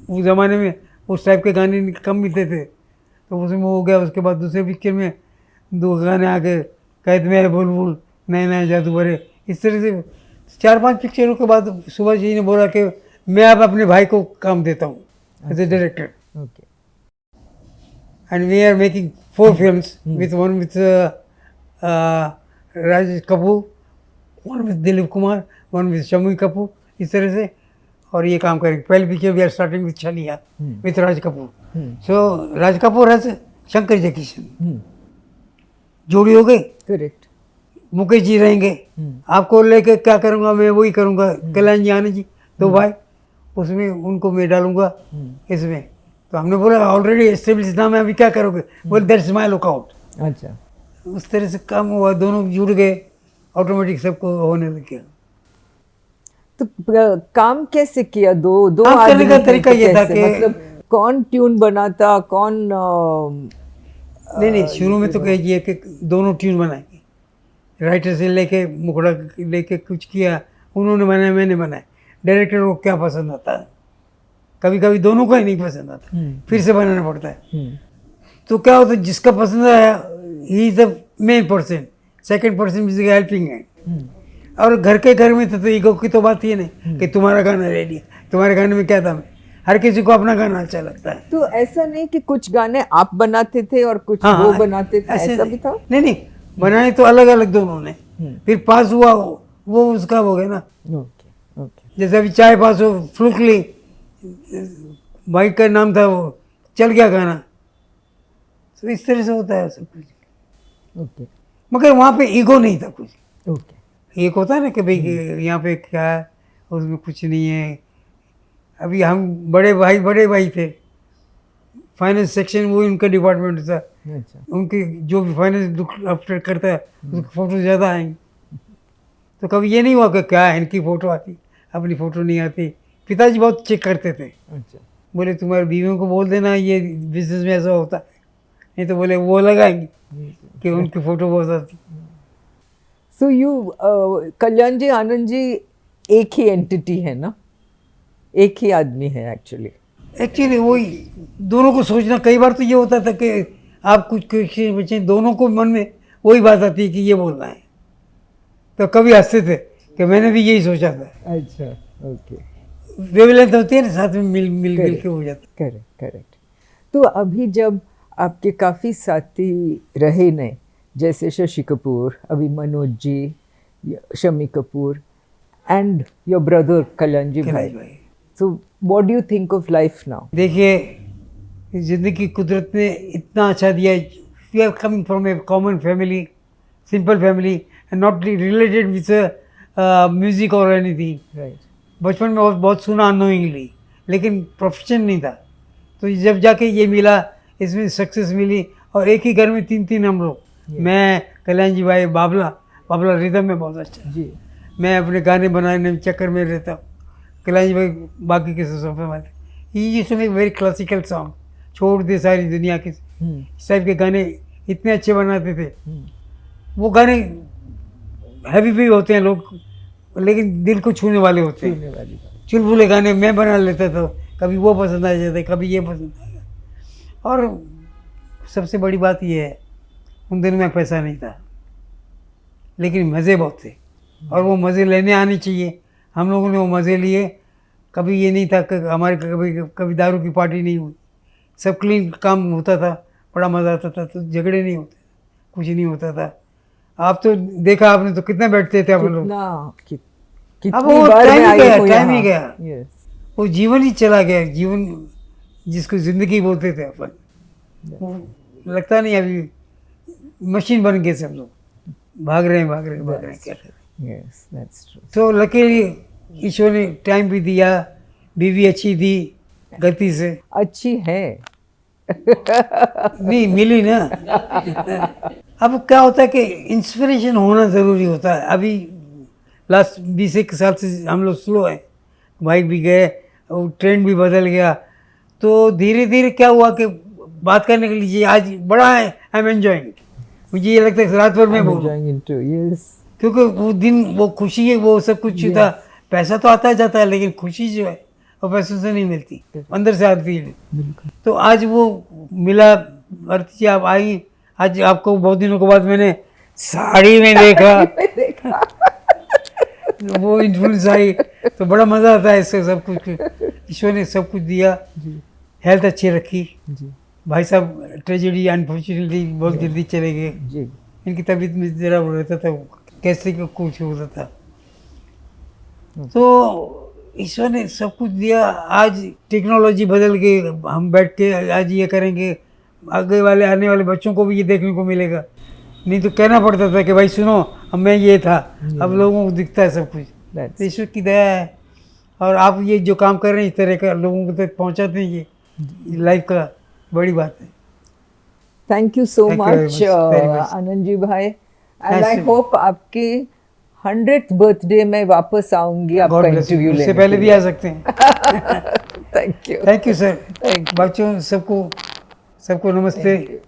उस ज़माने में उस टाइप के गाने कम मिलते थे, तो उसमें हो गया. उसके बाद दूसरे पिक्चर में 2 गाने आ गए, कैद में है बुलबुल, नए नए जादू भरे. इस तरह से 4-5 पिक्चरों के बाद सुभाष जी ने बोला कि मैं अब अपने भाई को काम देता हूँ as a director. Okay. And we are making 4 films, with one with Rajesh Kapoor, one with Dilip Kumar, one with Shammi Kapoor, इस तरह से. और ये काम करेंगे. पहली picture we are starting with Chhalia with Raj Kapoor. So Raj Kapoor है शंकर जयकिशन, जोड़ी हो गई. करेक्ट. मुकेश जी रहेंगे. आपको लेके क्या करूँगा, मैं वही करूँगा. कल्याण जी आनंद जी 2 भाई, उसमें उनको मैं डालूंगा इसमें. तो हमने बोला ऑलरेडी एस्टेब्लिश नाम है, अभी क्या करोगे. बोले दैट्स माय लुकआउट. अच्छा. उस तरह से काम हुआ, दोनों जुड़ गए, ऑटोमेटिक सबको होने लग गया. तो काम कैसे किया? दो काम करने आदमी का थे, तरीका तो ये था कैसे? कि मतलब कौन ट्यून बनाता, कौन नहीं शुरू में तो कहिए कि दोनों ट्यून बनाएंगे. राइटर से लेके मुखड़ा लेके कुछ किया, उन्होंने बनाया, मैंने बनाया. डायरेक्टर को क्या पसंद आता है, कभी कभी दोनों का ही नहीं पसंद आता, फिर से बनाना पड़ता है. तो क्या होता है, जिसका पसंद आया he is the main person, second person is helping hand. और घर के घर में तो ईगो की तो बात ही नहीं कि तुम्हारा गाना ले लिया, तुम्हारे गाने में क्या था. हर किसी को अपना गाना अच्छा लगता है. तो ऐसा नहीं कि कुछ गाने आप बनाते थे और कुछ हाँ, वो बनाते थे, ऐसा भी था? नहीं बनाए तो अलग अलग दोनों ने. फिर पास हुआ वो उसका हो गया ना. ओके. ओके. जैसे अभी चाय पास हो, फ्लूकली भाई का नाम था, वो चल गया गाना. तो इस तरह से होता है सब कुछ. ओके. मगर वहाँ पे ईगो नहीं था कुछ. ओके. एक होता है ना कि भाई यहाँ पे क्या है, उसमें कुछ नहीं है. अभी हम बड़े भाई थे, फाइनेंस सेक्शन वो उनका डिपार्टमेंट था. अच्छा. उनके जो भी फाइनेंस अपडेट करता है उसकी फ़ोटो ज़्यादा आएंगी. तो कभी ये नहीं हुआ कि क्या है इनकी फ़ोटो आती, अपनी फ़ोटो नहीं आती. पिताजी बहुत चेक करते थे. अच्छा. बोले तुम्हारे बीवियों को बोल देना ये बिजनेस में ऐसा होता है, नहीं तो बोले वो लगाएंगी कि उनकी फ़ोटो बहुत आती. सो यू कल्याण जी आनंद जी एक ही एंटिटी है ना, एक ही आदमी है एक्चुअली। एक्चुअली वही दोनों को सोचना, कई बार तो ये होता था कि आप कुछ किसी बच्चे दोनों को मन में वही बात आती है कि ये बोलना है, तो कभी हंसते थे कि मैंने भी यही सोचा था। अच्छा, ओके, वेवलेंथ होती है ना, साथ में मिल के हो जाता। Correct correct. तो अभी जब आपके काफ़ी साथी रहे ने, जैसे शशि कपूर, अभी Manoj ji, Shammi Kapoor and your brother Kalyan ji भाई, भाई so what do you think of life now? देखिए, ज़िंदगी कुदरत ने इतना अच्छा दिया है। We are coming from a common family, simple family, and not related with music और एनीथिंग। राइट, बचपन में बहुत सुना अनोइंगली, लेकिन प्रोफेशन नहीं था। तो जब जाके ये मिला, इसमें सक्सेस मिली, और एक ही घर में तीन तीन हम लोग, मैं, कल्याण जी भाई, बाबला रिदम में बहुत अच्छा जी, मैं अपने गाने बनाने में चक्कर में रहता हूँ, कल्याण जी भाई बाकी के सोफे में he used to make very classical song, छोड़ दे सारी दुनिया के, इस टाइप के गाने इतने अच्छे बनाते थे। वो गाने हैवी भी होते हैं लोग, लेकिन दिल को छूने वाले होते हैं। छूने वाली बात। चुलबुले गाने मैं बना लेता था, कभी वो पसंद आ जाता, कभी ये पसंद आ गया। और सबसे बड़ी बात ये है, उन दिनों में पैसा नहीं था, लेकिन मज़े बहुत थे, और वो मज़े लेने आने चाहिए। हम लोगों ने वो मज़े लिए। कभी ये नहीं था कि हमारे कभी दारू की पार्टी नहीं हुई, सब क्लीन काम होता था, बड़ा मज़ा आता था, तो झगड़े नहीं होते, कुछ नहीं होता था। आप तो देखा आपने, तो कितना बैठते थे आप लोग। अब वो टाइम ही गया, Yes. वो जीवन ही चला गया, जीवन जिसको ज़िंदगी बोलते थे अपन, वो लगता नहीं अभी मशीन बन गए सब लोग, भाग रहे हैं क्या कर रहे हैं। Yes, that's true. तो लकीली ईश्वर ने टाइम भी दिया, बीवी अच्छी दी, गलती से अच्छी है। नहीं मिली ना। अब क्या होता है कि इंस्पिरेशन होना ज़रूरी होता है। अभी लास्ट 20 साल से हम लोग स्लो हैं, बाइक भी गए, वो ट्रेंड भी बदल गया, तो धीरे धीरे क्या हुआ कि बात करने के लिए आज बड़ा है, आई एम एंजॉइंग। मुझे ये लगता है रात भर में बोलूं, Enjoying it too, yes. क्योंकि वो दिन, वो खुशी है, वो सब कुछ था। पैसा तो आता जाता है, लेकिन खुशी जो है वो पैसों से नहीं मिलती, अंदर से आती है। तो आज वो मिला, आरती जी आप आई, आज आपको बहुत दिनों के बाद मैंने साड़ी में देखा। वो इन्फ्लुएंस आई, तो बड़ा मज़ा आता है इससे। सब कुछ ईश्वर ने सब कुछ दिया, हेल्थ अच्छी रखी। भाई साहब ट्रेजेडी अनफॉर्चुनेटली बहुत जल्दी चले गए, इनकी तबीयत में ज़रा वो रहता था, कैसे का कुछ होता था। तो ईश्वर ने सब कुछ दिया। आज टेक्नोलॉजी बदल गई, हम बैठ के आज ये करेंगे, आगे वाले आने वाले बच्चों को भी ये देखने को मिलेगा। नहीं तो कहना पड़ता था कि भाई सुनो, अब मैं ये था, अब लोगों को दिखता है सब कुछ। तो ईश्वर की दया है, और आप ये जो काम कर रहे हैं इस तरह का लोगों को तक पहुँचाते हैं, ये लाइफ का बड़ी बात है। Thank you so Thank you very much much, very much. Anand ji भाई, and Nice I to- hope आपके 100th बर्थडे में वापस आऊंगी आपका God bless you. इंटरव्यू उससे लेने पहले भी आ सकते हैं। Thank you. Thank you sir. बच्चों सबको नमस्ते।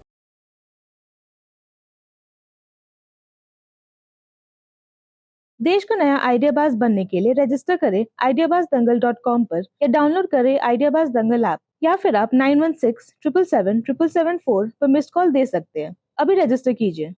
देश का नया आइडियाबाज बनने के लिए रजिस्टर करें ideabazdangal.com पर, या डाउनलोड करें आइडियाबाज दंगल ऐप, या फिर आप 9167777774 पर मिस्ड कॉल दे सकते हैं। अभी रजिस्टर कीजिए।